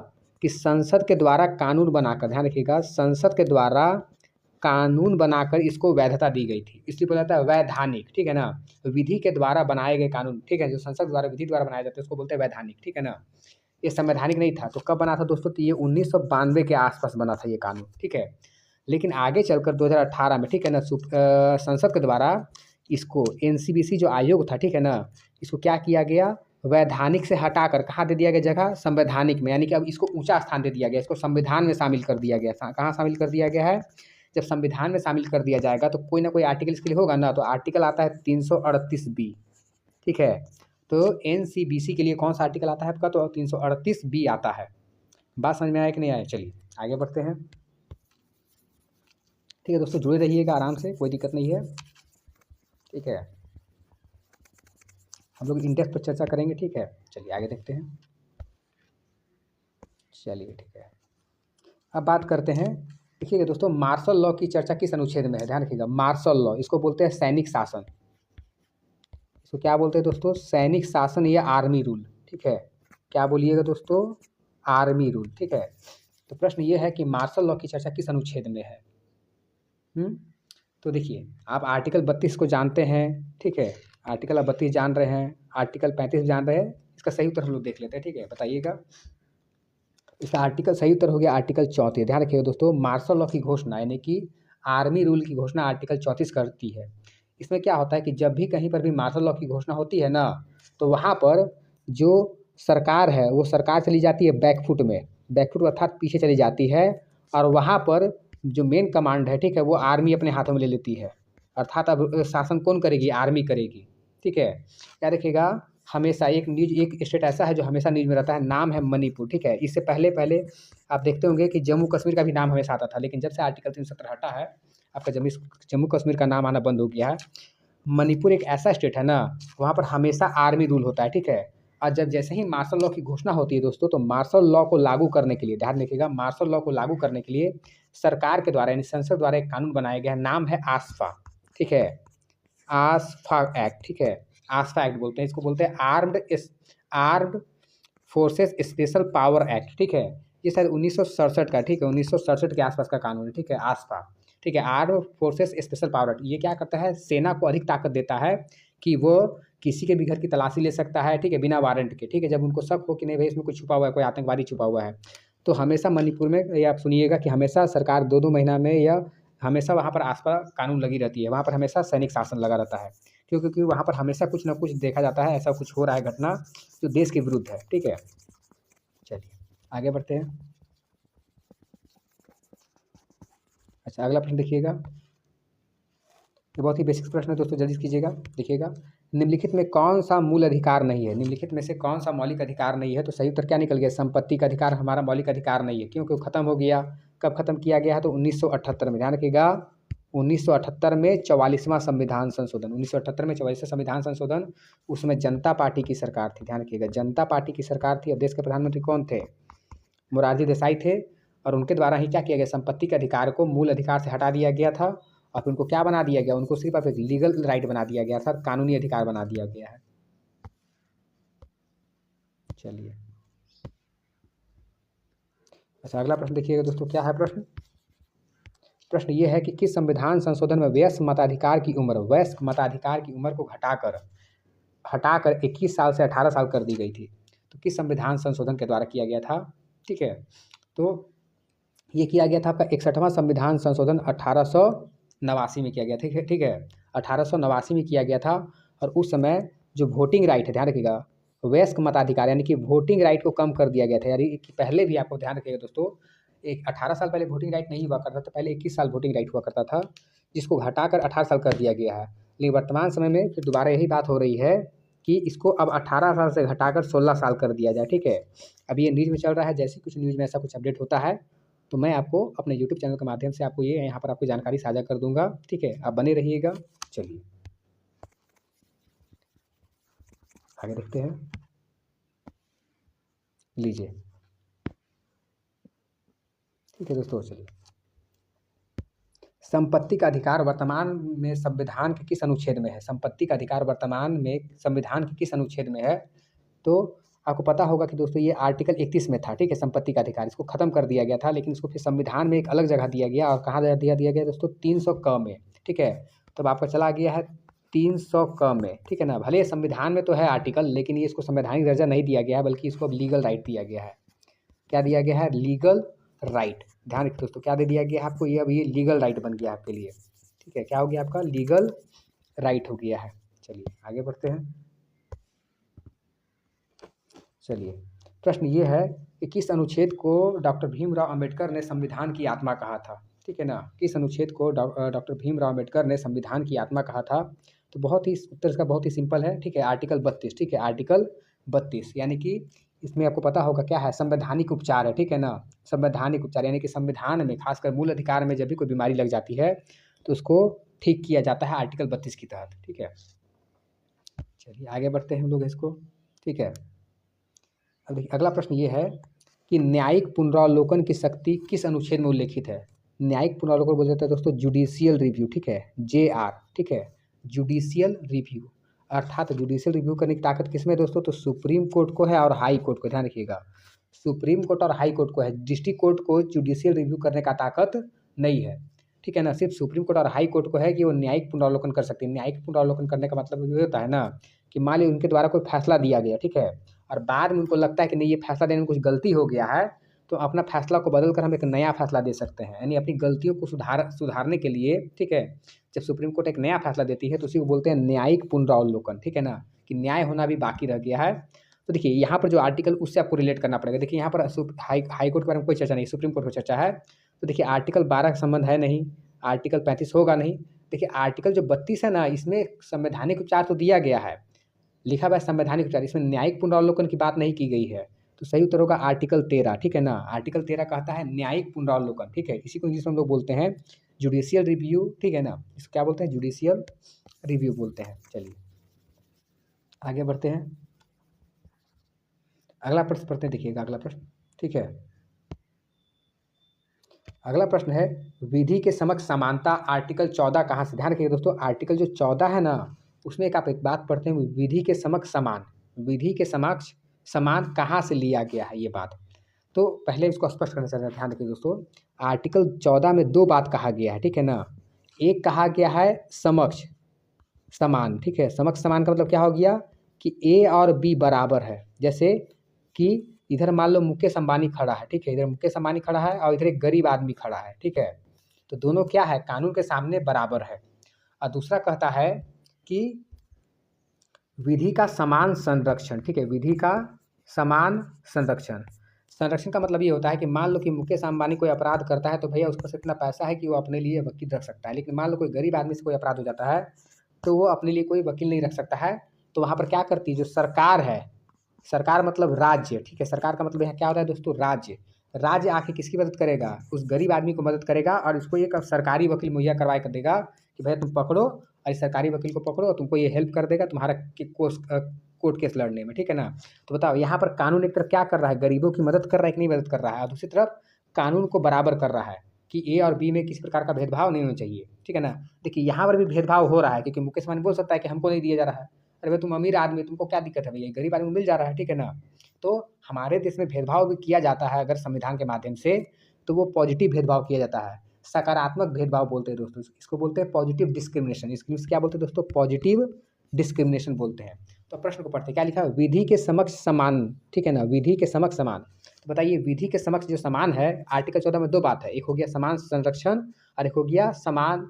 कि संसद के द्वारा कानून बनाकर, ध्यान रखिएगा, संसद के द्वारा कानून बनाकर इसको वैधता दी गई थी, इसलिए बोला जाता है वैधानिक, ठीक है ना। विधि के द्वारा बनाए गए कानून, ठीक है, जो संसद द्वारा विधि द्वारा बनाए जाते हैं उसको बोलते हैं वैधानिक, ठीक है ना। ये संवैधानिक नहीं था। तो कब बना था दोस्तों, तो ये 1992 के आसपास बना था ये कानून, ठीक है। लेकिन आगे चलकर 2018 में, ठीक है ना, संसद के द्वारा इसको NCBC जो आयोग था, ठीक है ना, इसको क्या किया गया, वैधानिक से हटाकर कहाँ दे दिया गया जगह, संवैधानिक में। यानी कि अब इसको ऊंचा स्थान दे दिया गया, इसको संविधान में शामिल कर दिया गया। कहाँ शामिल कर दिया गया है, जब संविधान में शामिल कर दिया जाएगा तो कोई ना कोई आर्टिकल इसके लिए होगा ना। तो आर्टिकल आता है 338B, ठीक है। तो NCBC के लिए कौन सा आर्टिकल आता है आपका, तो 338B आता है। बात समझ में आया कि नहीं आया। चलिए आगे बढ़ते हैं, ठीक है दोस्तों, जुड़े रहिएगा आराम से, कोई दिक्कत नहीं है, ठीक है। हम लोग इंडेक्स पर चर्चा करेंगे, ठीक है। चलिए आगे देखते हैं। चलिए ठीक है, अब बात करते हैं। देखिएगा दोस्तों, मार्शल लॉ की चर्चा किस अनुच्छेद में है, ध्यान रखिएगा। मार्शल लॉ, इसको बोलते हैं सैनिक शासन। इसको क्या बोलते हैं दोस्तों, सैनिक शासन या आर्मी रूल, ठीक है। क्या बोलिएगा दोस्तों, आर्मी रूल, ठीक है। तो प्रश्न ये है कि मार्शल लॉ की चर्चा किस अनुच्छेद में है। तो देखिए, आप आर्टिकल 32 को जानते हैं, ठीक है। आर्टिकल 32 जान रहे हैं, आर्टिकल 35 जान रहे हैं। इसका सही उत्तर हम लोग देख लेते हैं, ठीक है, बताइएगा। इसका आर्टिकल सही उत्तर हो गया आर्टिकल 34। ध्यान रखिएगा दोस्तों, मार्शल लॉ की घोषणा यानी कि आर्मी रूल की घोषणा आर्टिकल 34 करती है। इसमें क्या होता है कि जब भी कहीं पर भी मार्शल लॉ की घोषणा होती है ना, तो वहाँ पर जो सरकार है वो सरकार चली जाती है बैकफुट में, बैकफुट अर्थात पीछे चली जाती है। और वहाँ पर जो मेन कमांड है, ठीक है, वो आर्मी अपने हाथों में ले लेती है। अर्थात अब शासन कौन करेगी, आर्मी करेगी, ठीक है। क्या रखिएगा, हमेशा एक स्टेट ऐसा है जो हमेशा न्यूज़ में रहता है, नाम है मणिपुर, ठीक है। इससे पहले पहले आप देखते होंगे कि जम्मू कश्मीर का भी नाम हमेशा आता था, लेकिन जब से आर्टिकल 370 हटा है, आपका जम्मू कश्मीर का नाम आना बंद हो गया है। मणिपुर एक ऐसा स्टेट है ना, वहाँ पर हमेशा आर्मी रूल होता है, ठीक है। और जब जैसे ही मार्शल लॉ की घोषणा होती है दोस्तों, तो मार्शल लॉ को लागू करने के लिए, ध्यान रखिएगा, मार्शल लॉ को लागू करने के लिए सरकार के द्वारा यानी संसद द्वारा एक कानून बनाया गया है, नाम है आसफा, ठीक है, आसफा एक्ट, ठीक है। आसफा एक्ट बोलते हैं इसको, बोलते हैं armed forces special power act, ठीक है। ये शायद 1967 का, ठीक है, 1967 के आसपास का कानून है, ठीक है, आसफा, ठीक है, arm forces special power act. ये क्या करता है, सेना को अधिक ताकत देता है कि वो किसी के भी घर की तलाशी ले सकता है, ठीक है, बिना वारंट के, ठीक है। जब उनको शक हो कि नहीं भाई इसमें कुछ छुपा हुआ है, कोई आतंकवादी छुपा हुआ है, तो हमेशा मणिपुर में, ये आप सुनिएगा कि हमेशा सरकार 2-2 महीना में या हमेशा वहाँ पर आसपा कानून लगी रहती है, वहाँ पर हमेशा सैनिक शासन लगा रहता है, क्योंकि वहाँ पर हमेशा कुछ ना कुछ देखा जाता है, ऐसा कुछ हो रहा है घटना जो देश के विरुद्ध है, ठीक है। चलिए आगे बढ़ते हैं। अच्छा, अगला प्रश्न देखिएगा, ये बहुत ही बेसिक प्रश्न है दोस्तों, जल्दी कीजिएगा। देखिएगा, निम्नलिखित में कौन सा मूल अधिकार नहीं है, निम्नलिखित में से कौन सा मौलिक अधिकार नहीं है। तो सही उत्तर क्या निकल गया, संपत्ति का अधिकार हमारा मौलिक अधिकार नहीं है, क्योंकि वो खत्म हो गया। कब खत्म किया गया है, तो 1978 में। ध्यान रखिएगा, 1978 में 44वां संविधान संशोधन, 1978 में 44वां संविधान संशोधन, उसमें जनता पार्टी की सरकार थी। ध्यान रखिएगा, जनता पार्टी की सरकार थी। और देश के प्रधानमंत्री कौन थे, मोरारजी देसाई थे। और उनके द्वारा ही क्या किया गया, संपत्ति के अधिकार को मूल अधिकार से हटा दिया गया था, और फिर उनको क्या बना दिया गया, उनको सिर्फ अब एक लीगल राइट बना दिया गया था, कानूनी अधिकार बना दिया गया है। चलिए, अच्छा अगला प्रश्न देखिएगा दोस्तों, क्या है प्रश्न। प्रश्न ये है कि किस संविधान संशोधन में वयस्क मताधिकार की उम्र को हटाकर 21 साल से 18 साल कर दी गई थी। तो किस संविधान संशोधन के द्वारा किया गया था, ठीक है। तो ये किया गया था आपका 61वां संविधान संशोधन 1889 में किया गया था, ठीक है, 1889 में किया गया था। और उस समय जो वोटिंग राइट है, ध्यान रखिएगा, वयस्क मताधिकार यानी कि वोटिंग राइट को कम कर दिया गया था। यानी कि पहले भी आपको ध्यान रखिएगा दोस्तों, एक 18 साल पहले वोटिंग राइट नहीं हुआ करता था, पहले 21 साल वोटिंग राइट हुआ करता था, जिसको घटाकर 18 साल कर दिया गया है। लेकिन वर्तमान समय में फिर दोबारा यही बात हो रही है कि इसको अब 18 साल से घटाकर 16 साल कर दिया जाए, ठीक है। अभी ये न्यूज़ में चल रहा है, जैसे कुछ न्यूज़ में ऐसा कुछ अपडेट होता है तो मैं आपको अपने यूट्यूब चैनल के माध्यम से आपको ये यहाँ पर आपको जानकारी साझा कर दूँगा, ठीक है। आप बने रहिएगा। चलिए आगे देखते हैं। लीजिए, ठीक है दोस्तों, चलिए। संपत्ति का अधिकार वर्तमान में संविधान के किस अनुच्छेद में है? संपत्ति का अधिकार वर्तमान में संविधान के किस अनुच्छेद में है? तो आपको पता होगा कि दोस्तों ये आर्टिकल 31 में था, ठीक है। संपत्ति का अधिकार इसको खत्म कर दिया गया था, लेकिन इसको फिर संविधान में एक अलग जगह दिया गया, और कहाँ दिया गया दोस्तों? 300 क में, ठीक है। तब आपका चला गया है 300 क में, ठीक है ना। भले संविधान में तो है आर्टिकल, लेकिन ये इसको संवैधानिक दर्जा नहीं दिया गया है, बल्कि इसको अब लीगल राइट दिया गया है। क्या दिया गया है? Legal right. ध्यान रखिए दोस्तों, क्या दे दिया गया है आपको? ये अब ये लीगल राइट बन गया आपके लिए, ठीक है। क्या हो गया आपका? लीगल राइट हो गया है। चलिए आगे बढ़ते हैं। चलिए, प्रश्न ये है कि किस अनुच्छेद को डॉक्टर भीमराव अंबेडकर ने संविधान की आत्मा कहा था, ठीक है ना। किस अनुच्छेद को डॉक्टर भीमराव अंबेडकर ने संविधान की आत्मा कहा था? तो बहुत ही उत्तर इसका बहुत ही सिंपल है, ठीक है। आर्टिकल 32, ठीक है। आर्टिकल 32 यानी कि इसमें आपको पता होगा क्या है? संवैधानिक उपचार है, ठीक है ना। संवैधानिक उपचार यानी कि संविधान में खासकर मूल अधिकार में जब भी कोई बीमारी लग जाती है तो उसको ठीक किया जाता है आर्टिकल 32 के तहत, ठीक है। चलिए आगे बढ़ते हैं हम लोग इसको, ठीक है। अब देखिए अगला प्रश्न ये है कि न्यायिक पुनरावलोकन की शक्ति किस अनुच्छेद में उल्लेखित है? न्यायिक पुनरावलोकन बोल जाता है दोस्तों जुडिशियल रिव्यू, ठीक है। JR, ठीक है। जुडिशियल रिव्यू, अर्थात जुडिशियल रिव्यू करने की ताकत किसमें दोस्तों? तो सुप्रीम कोर्ट को है और हाई कोर्ट को। ध्यान रखिएगा, सुप्रीम कोर्ट और हाई कोर्ट को है। डिस्ट्रिक्ट कोर्ट को जुडिशियल रिव्यू करने का ताकत नहीं है, ठीक है ना। सिर्फ सुप्रीम कोर्ट और हाई कोर्ट को है कि वो न्यायिक पुनरावलोकन कर सकती है। न्यायिक पुनरावलोकन करने का मतलब ये होता है ना कि मान लीजिए उनके द्वारा कोई फैसला दिया गया, ठीक है, और बाद में उनको लगता है कि नहीं ये फैसला देने में कुछ गलती हो गया है, तो अपना फैसला को बदल कर हम एक नया फैसला दे सकते हैं। यानी अपनी गलतियों को सुधारने के लिए, ठीक है। जब सुप्रीम कोर्ट एक नया फैसला देती है तो उसी को बोलते हैं न्यायिक पुनरावलोकन, ठीक है ना, कि न्याय होना भी बाकी रह गया है। तो देखिए यहाँ पर जो आर्टिकल उससे आपको रिलेट करना पड़ेगा। देखिए यहाँ पर हाई कोर्ट के बारे में कोई चर्चा नहीं, सुप्रीम कोर्ट की चर्चा है। तो देखिए आर्टिकल 12 का संबंध है नहीं, आर्टिकल 35 होगा नहीं। देखिए आर्टिकल जो 32 है ना, इसमें संवैधानिक उपचार तो दिया गया है, लिखा हुआ है संवैधानिक उपचार, इसमें न्यायिक पुनरावलोकन की बात नहीं की गई है। तो सही उत्तर होगा आर्टिकल 13, ठीक है ना। आर्टिकल 13 कहता है न्यायिक पुनरावलोकन, ठीक है। इसी को इंग्लिश में हम लोग बोलते हैं जुडिशियल रिव्यू, ठीक है ना। इसको क्या बोलते हैं? जुडिशियल रिव्यू बोलते हैं। चलिए आगे बढ़ते हैं। अगला प्रश्न पढ़ते हैं, देखिएगा अगला प्रश्न, ठीक है। अगला प्रश्न है विधि के समक्ष समानता आर्टिकल 14 कहाँ से? ध्यान रखिएगा दोस्तों, आर्टिकल जो 14 है ना, उसमें आप एक बात पढ़ते हैं, विधि के समक्ष समान, विधि के समक्ष समान कहाँ से लिया गया है ये बात? तो पहले इसको स्पष्ट करना चाहिए। ध्यान रखिए दोस्तों, आर्टिकल 14 में 2 बात कहा गया है, ठीक है ना। एक कहा गया है समक्ष समान, ठीक है। समक्ष समान का मतलब क्या हो गया कि A और B बराबर है। जैसे कि इधर मान लो मुकेश अंबानी खड़ा है, ठीक है, इधर मुकेश अंबानी खड़ा है और इधर एक गरीब आदमी खड़ा है, ठीक है। तो दोनों क्या है? कानून के सामने बराबर है। और दूसरा कहता है कि विधि का समान संरक्षण, ठीक है, विधि का समान संरक्षण। संरक्षण का मतलब ये होता है कि मान लो कि मुकेश अंबानी कोई अपराध करता है तो भैया उसके पास इतना पैसा है कि वो अपने लिए वकील रख सकता है। लेकिन मान लो कोई गरीब आदमी से कोई अपराध हो जाता है तो वो अपने लिए कोई वकील नहीं रख सकता है। तो वहाँ पर क्या करती है जो सरकार है, सरकार मतलब राज्य, ठीक है। सरकार का मतलब यहाँ क्या होता है दोस्तों? राज्य। राज्य आके किसकी मदद करेगा? उस गरीब आदमी को मदद करेगा और उसको एक सरकारी वकील मुहैया करवा कर देगा कि भैया तुम पकड़ो, और इस सरकारी वकील को पकड़ो, तुमको ये हेल्प कर देगा तुम्हारा कोर्ट केस लड़ने में, ठीक है ना। तो बताओ यहाँ पर कानून एक तरफ क्या कर रहा है? गरीबों की मदद कर रहा है कि नहीं मदद कर रहा है? और दूसरी तरफ कानून को बराबर कर रहा है कि A और B में किसी प्रकार का भेदभाव नहीं होना चाहिए, ठीक है ना। देखिए यहाँ पर भी भेदभाव हो रहा है, क्योंकि मुकेश अंबानी बोल सकता है कि हमको नहीं दिया जा रहा है। अरे भाई तुम अमीर आदमी, तुमको क्या दिक्कत है भैया, गरीब आदमी को मिल जा रहा है, ठीक है ना। तो हमारे देश में भेदभाव भी किया जाता है अगर संविधान के माध्यम से, तो वो पॉजिटिव भेदभाव किया जाता है, सकारात्मक भेदभाव बोलते हैं दोस्तों। इसको बोलते हैं पॉजिटिव डिस्क्रिमिनेशन। इसको क्या बोलते हैं दोस्तों? पॉजिटिव डिस्क्रिमिनेशन बोलते हैं। तो प्रश्न को पढ़ते क्या लिखा है? विधि के समक्ष समान, ठीक है ना, विधि के समक्ष समान। तो बताइए विधि के समक्ष जो समान है, आर्टिकल 14 में 2 बात है, एक हो गया समान संरक्षण और एक हो गया समान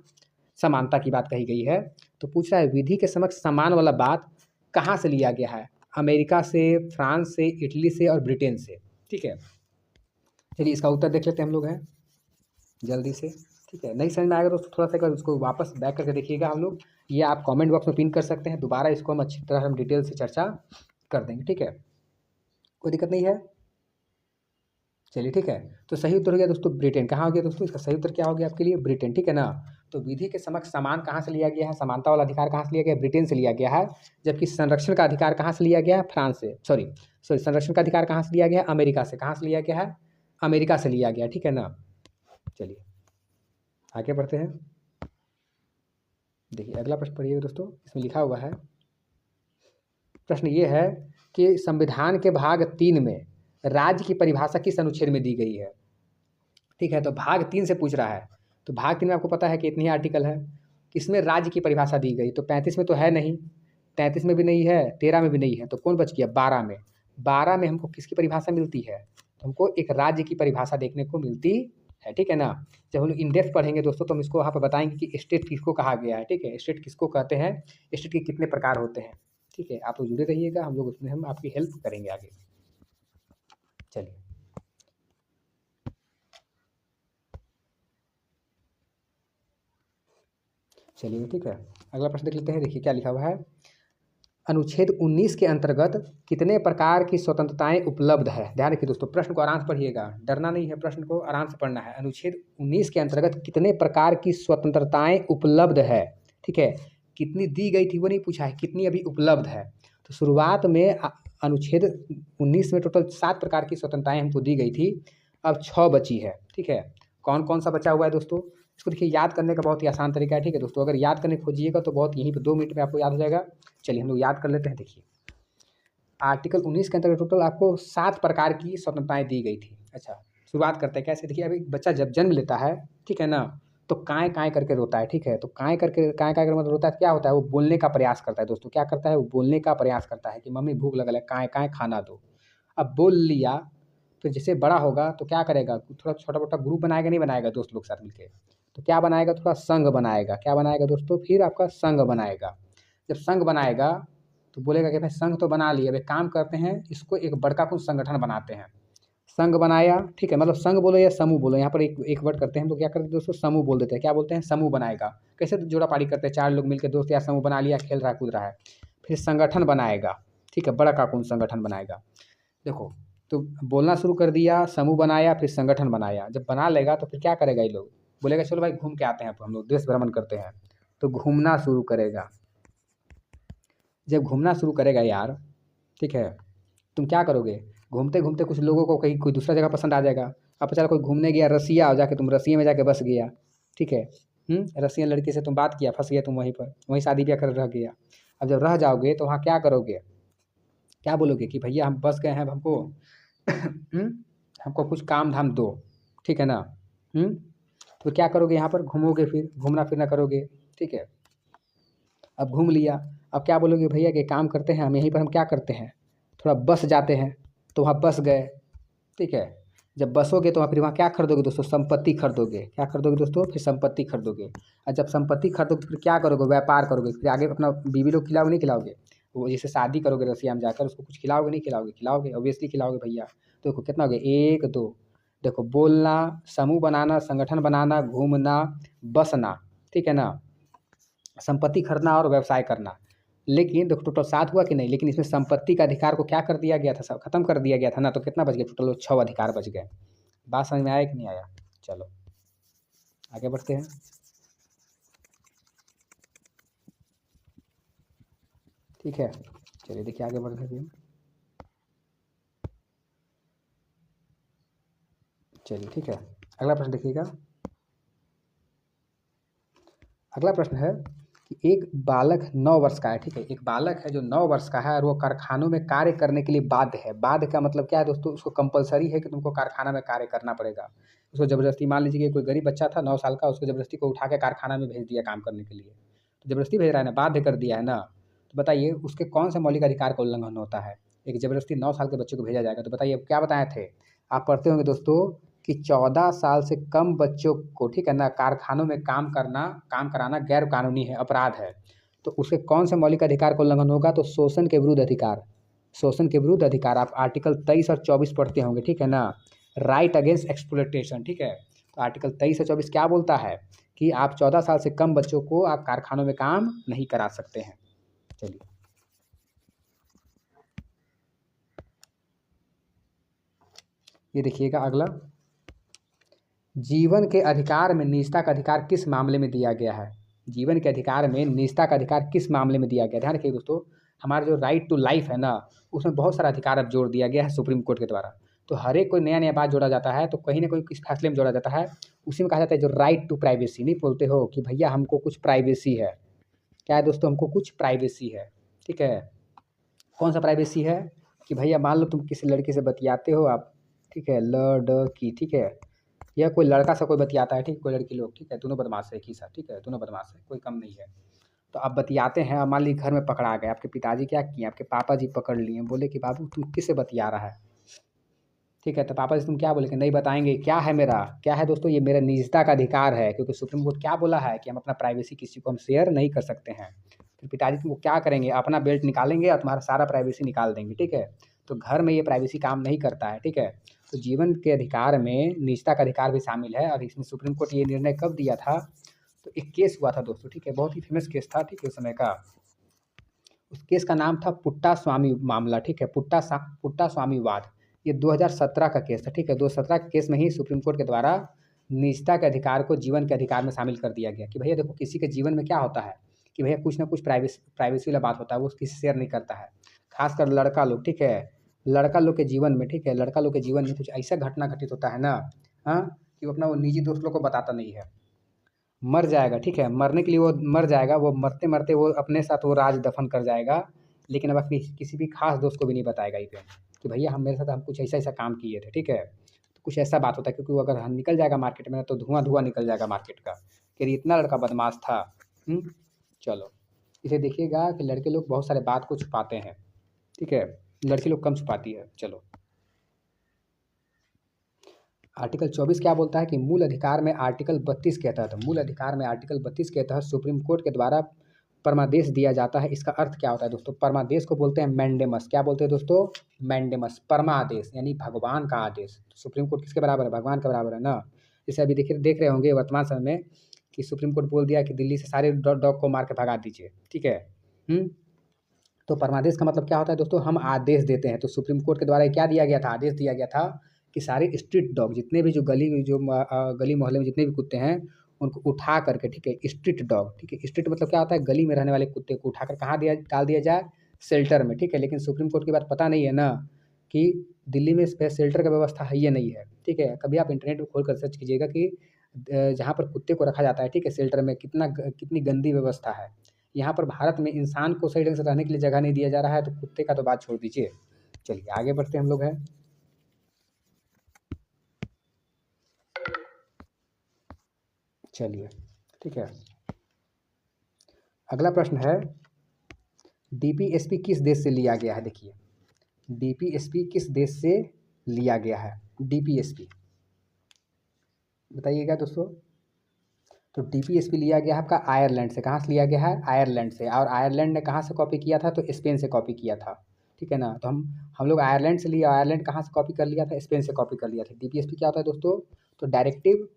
समानता की बात कही गई है। तो पूछ रहा है विधि के समक्ष समान वाला बात कहाँ से लिया गया है? अमेरिका से, फ्रांस से, इटली से और ब्रिटेन से। ठीक है, चलिए इसका उत्तर देख लेते हैं हम लोग हैं जल्दी से। ठीक है, नहीं समझ में आएगा तो थोड़ा सा एक बार उसको वापस बैक करके देखिएगा हम लोग, ये आप कमेंट बॉक्स में पिन कर सकते हैं। दोबारा इसको हम अच्छी तरह हम डिटेल से चर्चा कर देंगे। ठीक है, कोई दिक्कत नहीं है। चलिए ठीक है, तो सही उत्तर हो गया दोस्तों ब्रिटेन। कहाँ हो गया दोस्तों, इसका सही उत्तर क्या हो गया आपके लिए, ब्रिटेन। ठीक है ना। तो विधि के समक्ष समान कहाँ से लिया गया है, समानता वाला अधिकार कहाँ से लिया गया है, ब्रिटेन से लिया गया है। जबकि संरक्षण का अधिकार कहाँ से लिया गया है, फ्रांस से, सॉरी संरक्षण का अधिकार कहाँ से लिया गया है, अमेरिका से। कहाँ से लिया गया है, अमेरिका से लिया गया। ठीक है ना। चलिए आगे बढ़ते हैं। देखिए अगला प्रश्न पढ़िए दोस्तों, इसमें लिखा हुआ है, प्रश्न ये है कि संविधान के भाग 3 में राज्य की परिभाषा किस अनुच्छेद में दी गई है। ठीक है, तो भाग 3 से पूछ रहा है। तो भाग 3 में आपको पता है कि इतनी आर्टिकल है, इसमें राज्य की परिभाषा दी गई। तो 35 में तो है नहीं, 33 में भी नहीं है, 13 में भी नहीं है, तो कौन बच गया, 12 में। 12 में हमको किसकी परिभाषा मिलती है, तो हमको एक राज्य की परिभाषा देखने को मिलती है। ठीक है ना। जब हम लोग इन डेप्थ पढ़ेंगे दोस्तों तो हम इसको वहाँ पर बताएंगे कि स्टेट किसको कहा गया है। ठीक है, स्टेट किसको कहते हैं, स्टेट के कितने प्रकार होते हैं। ठीक है, आप लोग जुड़े रहिएगा, हम लोग उसमें हम आपकी हेल्प करेंगे आगे। चलिए चलिए ठीक है, अगला प्रश्न देख लेते हैं। देखिए क्या लिखा हुआ है, अनुच्छेद 19 के अंतर्गत कितने प्रकार की स्वतंत्रताएं उपलब्ध है। ध्यान रखिए दोस्तों, प्रश्न को आराम से पढ़िएगा, डरना नहीं है, प्रश्न को आराम से पढ़ना है। अनुच्छेद 19 के अंतर्गत कितने प्रकार की स्वतंत्रताएं उपलब्ध है। ठीक है, कितनी दी गई थी वो नहीं पूछा है, कितनी अभी उपलब्ध है। तो शुरुआत में अनुच्छेद 19 में टोटल 7 प्रकार की स्वतंत्रताएं हमको दी गई थी, अब 6 बची है। ठीक है, कौन कौन सा बचा हुआ है दोस्तों, इसको देखिए याद करने का बहुत ही आसान तरीका है। ठीक है दोस्तों, अगर याद करने खोजिएगा तो बहुत यहीं पर 2 मिनट में आपको याद हो जाएगा। चलिए हम लोग याद कर लेते हैं। देखिए आर्टिकल 19 के अंतर्गत टोटल आपको 7 प्रकार की स्वतंत्रताएं दी गई थी। अच्छा शुरुआत करते हैं कैसे। देखिए अभी बच्चा जब जन्म लेता है, ठीक है ना, तो काय काय करके रोता है। ठीक है, तो काय काय मतलब रोता है, क्या होता है, वो बोलने का प्रयास करता है दोस्तों। क्या करता है, वो बोलने का प्रयास करता है कि मम्मी भूख लगल है, काय काय खाना दो। अब बोल लिया, तो जैसे बड़ा होगा तो क्या करेगा, थोड़ा छोटा मोटा ग्रुप बनाएगा, नहीं बनाएगा दोस्त लोग साथ मिलकर, तो क्या बनाएगा, थोड़ा संघ बनाएगा। क्या बनाएगा दोस्तों, फिर आपका संघ बनाएगा। जब संघ बनाएगा तो बोलेगा कि भाई संघ तो बना लिए, अब एक काम करते हैं, इसको एक बड़का कुछ संगठन बनाते हैं। संघ बनाया, ठीक है, मतलब संघ बोलो या समूह बोलो, यहाँ पर एक वर्ड करते हैं हम लोग, क्या करते हैं दोस्तों, समूह बोल देते हैं। क्या बोलते हैं, समूह बनाएगा। कैसे जोड़ा पाड़ी करते हैं, 4 लोग मिलकर दोस्त यार समूह बना लिया, खेल रहा है कूद रहा है। फिर संगठन बनाएगा, ठीक है, बड़ा का कौन संगठन बनाएगा। देखो तो बोलना शुरू कर दिया, समूह बनाया, फिर संगठन बनाया। जब बना लेगा तो फिर क्या करेगा, ये लोग बोलेगा चलो भाई घूम के आते हैं, हम लोग देश भ्रमण करते हैं, तो घूमना शुरू करेगा। जब घूमना शुरू करेगा यार, ठीक है, तुम क्या करोगे, घूमते घूमते कुछ लोगों को कहीं कोई दूसरा जगह पसंद आ जाएगा। अब चलो कोई घूमने गया रसिया, और जाके तुम रसिया में जाके बस गया। ठीक है, रसियन लड़की से तुम बात किया, फंस गया तुम वहीं पर, वहीं शादी ब्याह कर रह गया। अब जब रह जाओगे तो वहाँ क्या करोगे, क्या बोलोगे कि भैया हम बस गए हैं, अब हमको हमको कुछ काम धाम दो। ठीक है ना। तो क्या करोगे, यहाँ पर घूमोगे, फिर घूमना फिरना करोगे। ठीक है, अब घूम लिया, अब क्या बोलोगे, भैया कि काम करते हैं हम यहीं पर, हम क्या करते हैं, थोड़ा बस जाते हैं। तो वहाँ बस गए। ठीक है, जब बसोगे तो फिर वहाँ क्या खरीदोगे दोस्तों, संपत्ति खरीदोगे। क्या खरीदोगे दोस्तों, फिर संपत्ति खरीदोगे। और जब संपत्ति खरीदोगे तो फिर क्या करोगे, व्यापार करोगे। फिर आगे अपना बीवी लोग खिलाओगे नहीं खिलाओगे, वो जैसे शादी करोगे रसिया में जाकर, उसको कुछ खिलाओगे नहीं खिलाओगे, खिलाओगे ऑब्वियसली खिलाओगे भैया। तो देखो कितना हो गया, 1 2, देखो बोलना, समूह बनाना, संगठन बनाना, घूमना, बसना, ठीक है ना, संपत्ति खरीदना और व्यवसाय करना। लेकिन देखो टोटल 7 हुआ कि नहीं, लेकिन इसमें संपत्ति का अधिकार को क्या कर दिया गया था, सब खत्म कर दिया गया था ना। तो कितना बच गया, टोटल 6 अधिकार बच गए। बात समझ में आया कि नहीं आया। चलो आगे बढ़ते हैं। ठीक है, चलिए देखिए आगे बढ़ते हैं। चलिए ठीक है, अगला प्रश्न देखिएगा। अगला प्रश्न है कि एक बालक 9 वर्ष का है। ठीक है, एक बालक है जो 9 वर्ष का है और वो कारखानों में कार्य करने के लिए बाध्य है। बाध्य का मतलब क्या है दोस्तों, उसको कंपलसरी है कि तुमको कारखाना में कार्य करना पड़ेगा। उसको ज़बरदस्ती, मान लीजिए कि कोई गरीब बच्चा था 9 साल का, उसको ज़बरदस्ती को उठा के कारखाना में भेज दिया काम करने के लिए, तो ज़बरदस्ती भेज रहा है ना, बाध्य कर दिया है ना। तो बताइए उसके कौन से मौलिक अधिकार का उल्लंघन होता है, एक ज़बरदस्ती 9 साल के बच्चे को भेजा जाएगा। तो बताइए क्या बताए थे, आप पढ़ते होंगे दोस्तों कि 14 साल से कम बच्चों को, ठीक है ना, कारखानों में काम कराना गैर कानूनी है, अपराध है। तो उसके कौन से मौलिक अधिकार का उल्लंघन होगा, तो शोषण के विरुद्ध अधिकार। शोषण के विरुद्ध अधिकार, आप आर्टिकल 23 और 24 पढ़ते होंगे, ठीक है ना। राइट अगेंस्ट एक्सप्लॉयटेशन, ठीक है। तो आर्टिकल 23 और 24 क्या बोलता है कि आप 14 साल से कम बच्चों को आप कारखानों में काम नहीं करा सकते हैं। चलिए, ये देखिएगा अगला, जीवन के अधिकार में निजता का अधिकार किस मामले में दिया गया है। जीवन के अधिकार में निजता का अधिकार किस मामले में दिया गया, ध्यान रखिए दोस्तों। हमारा जो राइट टू लाइफ है ना, उसमें बहुत सारा अधिकार अब जोड़ दिया गया है सुप्रीम कोर्ट के द्वारा। तो हर एक कोई नया नया बात जोड़ा जाता है तो कहीं ना कहीं किस फैसले में जोड़ा जाता है, उसी में कहा जाता है जो राइट टू प्राइवेसी, नहीं बोलते हो कि भैया हमको कुछ प्राइवेसी है। क्या है दोस्तों, हमको कुछ प्राइवेसी है, ठीक है। कौन सा प्राइवेसी है कि भैया मान लो तुम किसी लड़की से बतियाते हो आप, ठीक है, लड़की, ठीक है, या कोई लड़का से कोई बतियाता है, ठीक, कोई लड़की लोग, ठीक है, दोनों बदमाश है एक ही साथ, ठीक है, दोनों बदमाश है, कोई कम नहीं है। तो आप बतियाते हैं, मान लीजिए घर में पकड़ा गए, आपके पिताजी क्या किए, आपके पापा जी पकड़ लिए, बोले कि बाबू तू किससे बतिया रहा है, ठीक है। तो पापा जी तुम क्या बोले कि नहीं बताएंगे, क्या है मेरा, क्या है दोस्तों, ये मेरा निजता का अधिकार है, क्योंकि सुप्रीम कोर्ट क्या बोला है कि हम अपना प्राइवेसी किसी को हम शेयर नहीं कर सकते हैं। फिर पिताजी तुमको क्या करेंगे, अपना बेल्ट निकालेंगे और तुम्हारा सारा प्राइवेसी निकाल देंगे, ठीक है। तो घर में ये प्राइवेसी काम नहीं करता है, ठीक है। तो जीवन के अधिकार में निजता का अधिकार भी शामिल है, और इसमें सुप्रीम कोर्ट ये निर्णय कब दिया था, तो एक केस हुआ था दोस्तों, ठीक है, बहुत ही फेमस केस था, ठीक है, उस समय का। उस केस का नाम था पुट्टा स्वामी मामला, ठीक है, पुट्टा स्वामी वाद। ये 2017 का केस था, ठीक है। 2017 के केस में ही सुप्रीम कोर्ट के द्वारा निजता के अधिकार को जीवन के अधिकार में शामिल कर दिया गया कि भैया देखो किसी के जीवन में क्या होता है कि भैया कुछ ना कुछ प्राइवेसी वाला बात होता है, वो किसी शेयर नहीं करता है। खासकर लड़का लोग, ठीक है, लड़का लोग के जीवन में, ठीक है, लड़का लोग के जीवन में कुछ ऐसा घटना घटित होता है ना, हाँ, कि वो अपना वो निजी दोस्त लोग को बताता नहीं है। मर जाएगा, ठीक है, मरने के लिए वो मर जाएगा, वो मरते मरते वो अपने साथ वो राज दफन कर जाएगा, लेकिन अब किसी भी खास दोस्त को भी नहीं बताएगा ये कि भैया हम मेरे साथ हम कुछ ऐसा ऐसा काम किए थे, ठीक है। तो कुछ ऐसा बात होता है, क्योंकि वो अगर हम निकल जाएगा मार्केट में तो धुआं धुआं निकल जाएगा मार्केट का कि ये इतना लड़का बदमाश था। चलो, इसे देखिएगा कि लड़के लोग बहुत सारे बात को छुपाते हैं, ठीक है, लड़की लोग कम छुपाती है। चलो, आर्टिकल 24 क्या बोलता है कि मूल अधिकार में आर्टिकल 32 के तहत, मूल अधिकार में आर्टिकल 32 के तहत सुप्रीम कोर्ट के द्वारा परमादेश दिया जाता है। इसका अर्थ क्या होता है दोस्तों, परमादेश को बोलते हैं मैंडेमस। क्या बोलते हैं दोस्तों, मैंडेमस, परमादेश यानी भगवान का आदेश। तो सुप्रीम कोर्ट किसके बराबर है, भगवान के बराबर है ना। जैसे अभी देखिए देख रहे होंगे वर्तमान समय में कि सुप्रीम कोर्ट बोल दिया कि दिल्ली से सारे डॉग को मार के भगा दीजिए, ठीक है। तो परमादेश का मतलब क्या होता है दोस्तों, हम आदेश देते हैं। तो सुप्रीम कोर्ट के द्वारा क्या दिया गया था, आदेश दिया गया था कि सारे स्ट्रीट डॉग, जितने भी जो गली मोहल्ले में जितने भी कुत्ते हैं उनको उठा करके, ठीक है, स्ट्रीट डॉग, ठीक है, स्ट्रीट मतलब क्या होता है, गली में रहने वाले कुत्ते को उठाकर कहाँ डाल दिया जाए, शेल्टर में, ठीक है। लेकिन सुप्रीम कोर्ट की बात पता नहीं है ना कि दिल्ली में शेल्टर का व्यवस्था है या नहीं है, ठीक है। कभी आप इंटरनेट पर खोल कर सर्च कीजिएगा कि जहाँ पर कुत्ते को रखा जाता है, ठीक है, शेल्टर में कितनी गंदी व्यवस्था है। यहाँ पर भारत में इंसान को सही ढंग से रहने के लिए जगह नहीं दिया जा रहा है, तो कुत्ते का तो बात छोड़ दीजिए। चलिए आगे बढ़ते हम लोग हैं। चलिए, ठीक है, अगला प्रश्न है, डीपीएसपी किस देश से लिया गया है। देखिए, डीपीएसपी किस देश से लिया गया है, डीपीएसपी बताइएगा दोस्तों। तो डीपीएसपी लिया गया है आपका आयरलैंड से। कहाँ से लिया गया है, आयरलैंड से। और आयरलैंड ने कहाँ से कॉपी किया था, तो स्पेन से कॉपी किया था, ठीक है ना। तो हम लोग आयरलैंड से लिया, आयरलैंड कहाँ से कॉपी कर लिया था, स्पेन से कॉपी कर लिया था। डीपीएसपी क्या होता है दोस्तों, तो डायरेक्टिव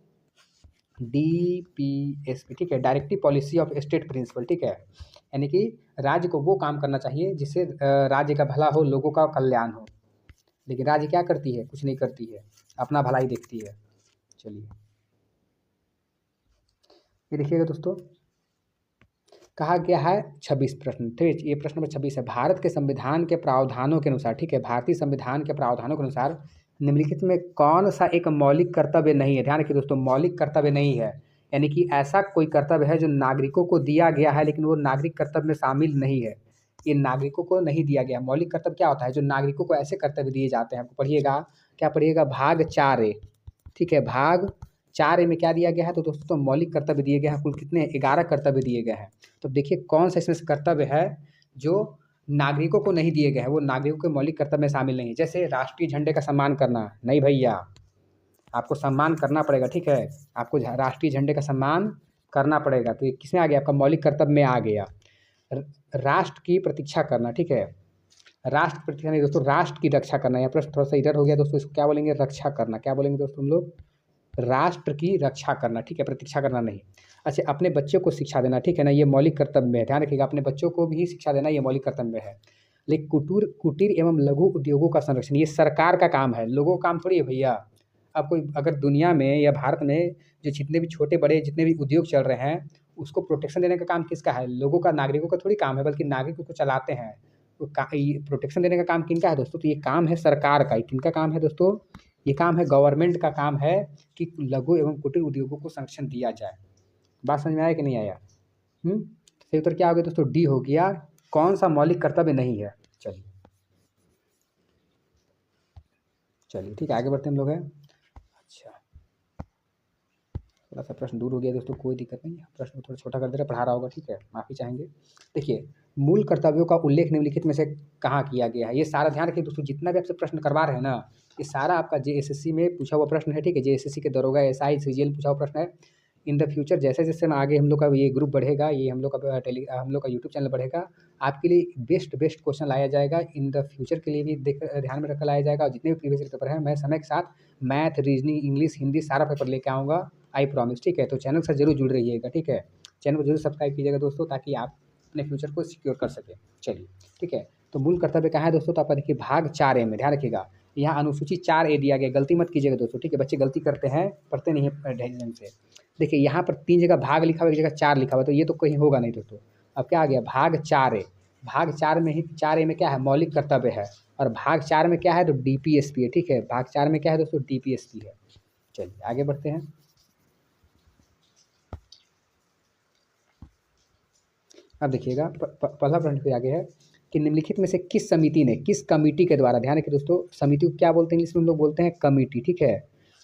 डीपीएसपी, ठीक है, directive policy of state principal, ठीक है। यानी कि राज्य को वो काम करना चाहिए जिससे राज्य का भला हो, लोगों का कल्याण हो। लेकिन राज्य क्या करती है, कुछ नहीं करती है, अपना भलाई देखती है। चलिए, ये देखिएगा दोस्तों, कहा गया है 26 प्रश्न, ठीक, ये प्रश्न नंबर 26 है। भारत के संविधान के प्रावधानों के अनुसार, ठीक है, भारतीय संविधान के प्रावधानों के अनुसार निम्नलिखित में कौन सा एक मौलिक कर्तव्य नहीं है। ध्यान रखिए दोस्तों, मौलिक कर्तव्य नहीं है, यानी कि ऐसा कोई कर्तव्य है जो नागरिकों को दिया गया है लेकिन वो नागरिक कर्तव्य में शामिल नहीं है। ये नागरिकों को नहीं दिया गया। मौलिक कर्तव्य क्या होता है, जो नागरिकों को ऐसे कर्तव्य दिए जाते हैं। आपको पढ़िएगा, क्या पढ़िएगा, भाग 4A, ठीक है, भाग 4A में क्या दिया गया है, तो दोस्तों मौलिक कर्तव्य दिए गए हैं। कुल कितने, 11 कर्तव्य दिए गए हैं। तो देखिए कौन सा इसमें से कर्तव्य है जो नागरिकों को नहीं दिए गए हैं, वो नागरिकों के मौलिक कर्तव्य में शामिल नहीं है। जैसे राष्ट्रीय झंडे का सम्मान करना, नहीं भैया, आपको सम्मान करना पड़ेगा, ठीक है, आपको राष्ट्रीय झंडे का सम्मान करना पड़ेगा। तो ये किसमें आ गया, आपका मौलिक कर्तव्य में आ गया। राष्ट्र की प्रतीक्षा करना, ठीक है, राष्ट्र प्रतिष्ठा नहीं दोस्तों, राष्ट्र की रक्षा करना। यहाँ प्रश्न थोड़ा सा इधर हो गया दोस्तों, इसको क्या बोलेंगे, रक्षा करना। क्या बोलेंगे दोस्तों हम लोग, राष्ट्र की रक्षा करना, ठीक है, प्रतीक्षा करना नहीं। अच्छा, अपने बच्चों को शिक्षा देना, ठीक है ना, ये मौलिक कर्तव्य है, ध्यान रखिएगा, अपने बच्चों को भी शिक्षा देना ये मौलिक कर्तव्य है। लेकिन कुटीर एवं लघु उद्योगों का संरक्षण ये सरकार का काम है, लोगों का काम थोड़ी है भैया। अब कोई अगर दुनिया में या भारत में जो जितने भी छोटे बड़े जितने भी उद्योग चल रहे हैं, उसको प्रोटेक्शन देने का काम किसका है, लोगों का, नागरिकों का थोड़ी काम है, बल्कि नागरिक उसको चलाते हैं। तो ये प्रोटेक्शन देने का काम किनका है दोस्तों, तो ये काम है सरकार का। ये किनका काम है दोस्तों, ये काम है गवर्नमेंट का काम है कि लघु एवं कुटीर उद्योगों को संरक्षण दिया जाए। बात समझ में आया कि नहीं आया? सही उत्तर क्या हो गया दोस्तों, डी हो गया। कौन सा मौलिक कर्तव्य नहीं है? चलिए चलिए ठीक है, आगे बढ़ते हम लोग हैं। अच्छा, थोड़ा सा प्रश्न दूर हो गया दोस्तों, कोई दिक्कत नहीं है, प्रश्न को थोड़ा छोटा कर दे रहा, पढ़ा रहा होगा, ठीक है, माफ़ी चाहेंगे। देखिए, मूल कर्तव्यों का उल्लेख निम्नलिखित में से कहाँ किया गया है? ये सारा ध्यान रखिए दोस्तों, जितना भी आपसे प्रश्न करवा रहे हैं ना, ये सारा आपका जेएसएससी में पूछा हुआ प्रश्न है, ठीक है, जेएसएससी के दरोगा, एसआई, सीजीएल पूछा हुआ प्रश्न है। इन द फ्यूचर जैसे जैसे हम आगे हम लोग का ये ग्रुप बढ़ेगा, ये हम लोग का हम लोग का यूट्यूब चैनल बढ़ेगा, आपके लिए बेस्ट बेस्ट क्वेश्चन लाया जाएगा। इन द फ्यूचर के लिए भी ध्यान में रखकर लाया जाएगा। और जितने भी प्रीवियस पेपर हैं, मैं समय के साथ मैथ, रीजनिंग, इंग्लिश, हिंदी सारा पेपर लेके आऊँगा, आई प्रॉमिस, ठीक है। तो चैनल के साथ जरूर जुड़ रहिएगा, ठीक है, चैनल को जरूर सब्सक्राइब कीजिएगा दोस्तों, ताकि आप अपने फ्यूचर को सिक्योर कर सकें। चलिए ठीक है, तो मूल कर्तव्य कहाँ है दोस्तों, तो आपका देखिए भाग 4A में, ध्यान रखिएगा, यहाँ अनुसूची 4A दिया गया, गलती मत कीजिएगा दोस्तों, ठीक है, बच्चे गलती करते हैं, पढ़ते नहीं है ढंग से। देखिए यहाँ पर 3 जगह भाग लिखा हुआ, एक जगह 4 लिखा हुआ, तो ये तो कहीं होगा नहीं दोस्तों। अब क्या आ गया, भाग 4A, भाग 4 में ही 4A में क्या है, मौलिक कर्तव्य है, और भाग 4 में क्या है, तो डीपीएसपी है, ठीक है, भाग 4 में क्या है दोस्तों, डीपीएसपी है। चलिए आगे बढ़ते हैं। अब देखिएगा पहला प्रश्न पे आगे है कि निम्नलिखित में से किस समिति ने, किस कमिटी के द्वारा, ध्यान रखिए दोस्तों, समिति को क्या बोलते हैं, इंग्लिश में हम लोग बोलते हैं कमिटी, ठीक है।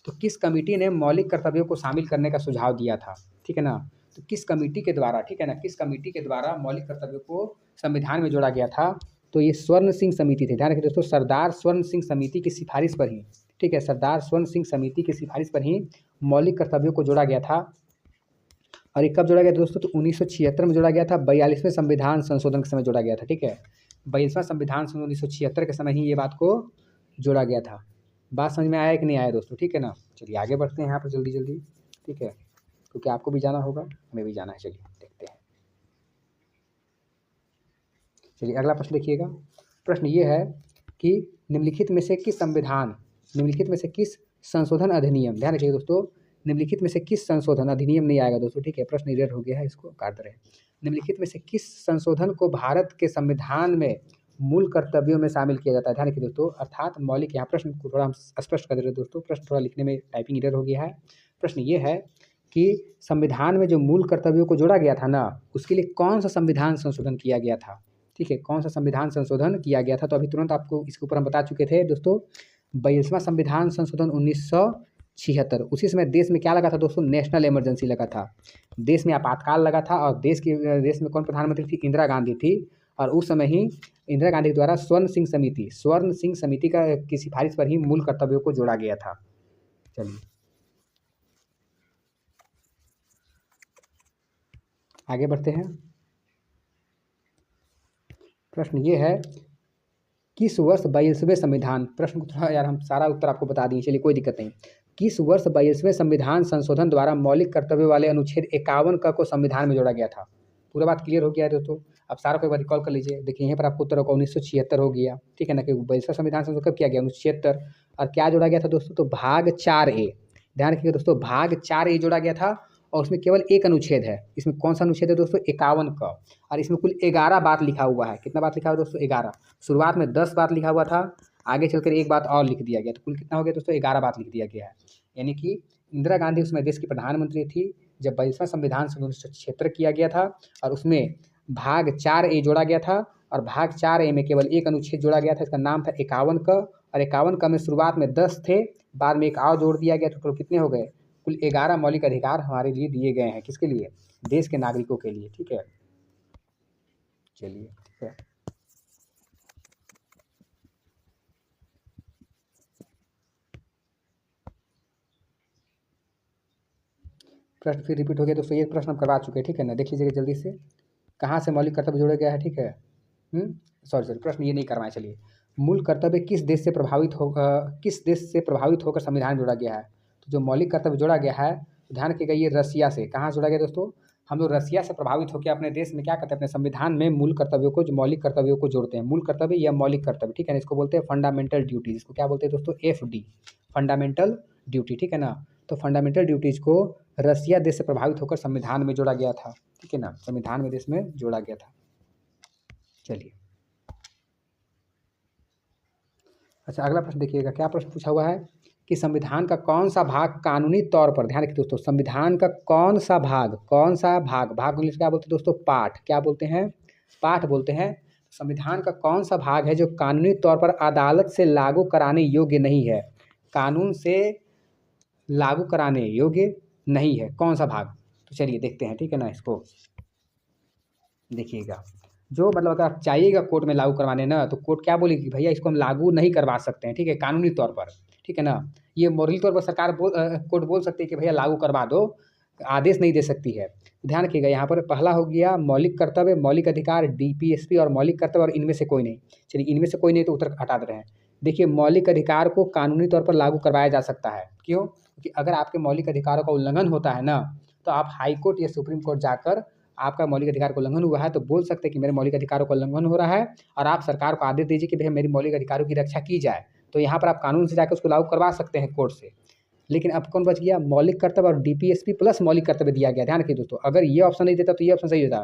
तो किस कमिटी ने मौलिक कर्तव्यों को शामिल करने का सुझाव दिया था, ठीक है ना। तो किस कमिटी के द्वारा, ठीक है ना, किस कमिटी के द्वारा मौलिक कर्तव्यों को संविधान में जोड़ा गया था, तो ये स्वर्ण सिंह समिति थी। ध्यान रखिए दोस्तों, सरदार स्वर्ण सिंह समिति की सिफारिश पर ही, ठीक है, सरदार स्वर्ण सिंह समिति की सिफारिश पर ही मौलिक कर्तव्यों को जोड़ा गया था। और ये कब जोड़ा गया दोस्तों, तो 1976 में जोड़ा गया था, 42वें संविधान संशोधन के समय जोड़ा गया था, ठीक है, 42वां संविधान संशोधन 1976 के समय ही ये बात को जोड़ा गया था। बात समझ में आया कि नहीं आया दोस्तों, ठीक है ना। चलिए आगे बढ़ते हैं यहाँ पर जल्दी जल्दी, ठीक है, क्योंकि आपको भी जाना होगा, हमें भी जाना है। चलिए देखते हैं। चलिए अगला प्रश्न देखिएगा, प्रश्न ये है कि निम्नलिखित में से किस संविधान, निम्नलिखित में से किस संशोधन अधिनियम, ध्यान रखिएगा दोस्तों, निम्नलिखित में से किस संशोधन, अधिनियम नहीं आएगा दोस्तों, ठीक है, प्रश्न इरेट हो गया है, इसको काट रहे हैं। निम्नलिखित में से किस संशोधन को भारत के संविधान में मूल कर्तव्यों में शामिल किया जाता है, ध्यान रखिए दोस्तों, अर्थात मौलिक, यहाँ प्रश्न को थोड़ा हम स्पष्ट कर दे रहे हैं दोस्तों, प्रश्न थोड़ा लिखने में टाइपिंग इरेट हो गया है। प्रश्न ये है कि संविधान में जो मूल कर्तव्यों को जोड़ा गया था ना, उसके लिए कौन सा संविधान संशोधन किया गया था, ठीक है, कौन सा संविधान संशोधन किया गया था। तो अभी तुरंत आपको इसके ऊपर हम बता चुके थे दोस्तों, 42वां संविधान संशोधन 1976। उसी समय देश में क्या लगा था दोस्तों, नेशनल इमरजेंसी लगा था, देश में आपातकाल लगा था। और देश में कौन प्रधानमंत्री थी, इंदिरा गांधी थी। और उस समय ही इंदिरा गांधी के द्वारा स्वर्ण सिंह समिति की सिफारिश पर ही मूल कर्तव्यों को जोड़ा गया था। चलिए आगे बढ़ते हैं। प्रश्न ये है, किस वर्ष 22वें संविधान, प्रश्न को थोड़ा यार हम सारा उत्तर आपको बता दिए, चलिए कोई दिक्कत नहीं। किस वर्ष 22वें संविधान संशोधन द्वारा मौलिक कर्तव्य वाले अनुच्छेद 51 का को संविधान में जोड़ा गया था। पूरा बात क्लियर हो गया है दोस्तों, अब सारा को एक बार रिकॉल कर लीजिए। देखिए यहाँ पर आपको उत्तर होगा 1976 हो गया, ठीक है ना, कि 22वां संविधान संशोधन कब किया गया, 1976। और क्या जोड़ा गया था दोस्तों, तो भाग 4A, ध्यान रखिएगा दोस्तों, भाग 4A जोड़ा गया था। और उसमें केवल एक अनुच्छेद है, इसमें कौन सा अनुच्छेद है दोस्तों, 51 का। और इसमें कुल 11 बात लिखा हुआ है, कितना बात लिखा हुआ है दोस्तों, 11। शुरुआत में 10 बात लिखा हुआ था, आगे चलकर एक बात और लिख दिया गया, तो कुल कितना हो गया दोस्तों, 11 बात लिख दिया गया है। यानी कि इंदिरा गांधी उसमें देश की प्रधानमंत्री थी जब 22वां संविधान संशोधन 1976 किया गया था। और उसमें भाग 4A जोड़ा गया था, और भाग 4A में केवल एक अनुच्छेद जोड़ा गया था, इसका नाम था 51 का। और 51 का में शुरुआत में 10 थे, बाद में एक और जोड़ दिया गया, तो कितने हो गए, कुल 11 मौलिक अधिकार हमारे लिए दिए गए हैं, किसके लिए, देश के नागरिकों के लिए, ठीक है। चलिए ठीक है, प्रश्न फिर रिपीट हो गया दोस्तों, ये प्रश्न हम करवा चुके हैं, ठीक है ना, देख लीजिएगा जल्दी से, कहाँ से मौलिक कर्तव्य जोड़ा गया है, ठीक है। सॉरी प्रश्न ये नहीं करवाएं। चलिए, मूल कर्तव्य किस देश से प्रभावित होकर संविधान जोड़ा गया है? तो जो मौलिक कर्तव्य जोड़ा गया है, तो ध्यान रखिएगा ये रसिया से। कहाँ जोड़ा गया दोस्तों? हम लोग रसिया से प्रभावित होकर अपने देश में क्या करते हैं, अपने संविधान में मूल कर्तव्यों को, जो मौलिक कर्तव्यों को जोड़ते हैं। मूल कर्तव्य या मौलिक कर्तव्य, ठीक है ना, इसको बोलते हैं फंडामेंटल ड्यूटीज। इसको क्या बोलते हैं दोस्तों? FD, फंडामेंटल ड्यूटी, ठीक है ना। तो फंडामेंटल ड्यूटीज को रसिया देश से प्रभावित होकर संविधान में जोड़ा गया था, ठीक है ना, संविधान में देश में जोड़ा गया था। चलिए, अच्छा अगला प्रश्न देखिएगा, क्या प्रश्न पूछा हुआ है कि संविधान का कौन सा भाग कानूनी तौर पर, ध्यान रखिए दोस्तों, संविधान का कौन सा भाग भाग इंग्लिश क्या बोलते हैं दोस्तों? पार्ट, क्या बोलते हैं? पार्ट बोलते हैं। संविधान का कौन सा भाग है जो कानूनी तौर पर अदालत से लागू कराने योग्य नहीं है? कानून से लागू कराने योग्य नहीं है, कौन सा भाग? तो चलिए देखते हैं, ठीक है ना। इसको देखिएगा, जो मतलब अगर आप चाहिएगा कोर्ट में लागू करवाने ना, तो कोर्ट क्या बोलेगी, भैया इसको हम लागू नहीं करवा सकते हैं, ठीक है, कानूनी तौर पर, ठीक है ना। ये मोरली तौर पर सरकार कोर्ट बोल सकती है कि भैया लागू करवा दो, आदेश नहीं दे सकती है। ध्यान रखिएगा, यहाँ पर पहला हो गया मौलिक कर्तव्य, मौलिक अधिकार, DPSP और मौलिक कर्तव्य, और इनमें से कोई नहीं। चलिए, इनमें से कोई नहीं तो उत्तर हटा दे रहे हैं। देखिए, मौलिक अधिकार को कानूनी तौर पर लागू करवाया जा सकता है। क्यों? क्योंकि अगर आपके मौलिक अधिकारों का उल्लंघन होता है ना, तो आप हाई कोर्ट या सुप्रीम कोर्ट जाकर, आपका मौलिक अधिकार का उल्लंघन हुआ है तो बोल सकते हैं कि मेरे मौलिक अधिकारों का उल्लंघन हो रहा है, और आप सरकार को आदेश दीजिए कि भैया मेरी मौलिक अधिकारों की रक्षा की जाए। तो यहाँ पर आप कानून से जाकर उसको लागू करवा सकते हैं कोर्ट से। लेकिन अब कौन बच गया? मौलिक कर्तव्य और DPSP प्लस मौलिक कर्तव्य दिया गया। ध्यान रखिए दोस्तों, अगर ये ऑप्शन नहीं देता तो ये ऑप्शन सही होता।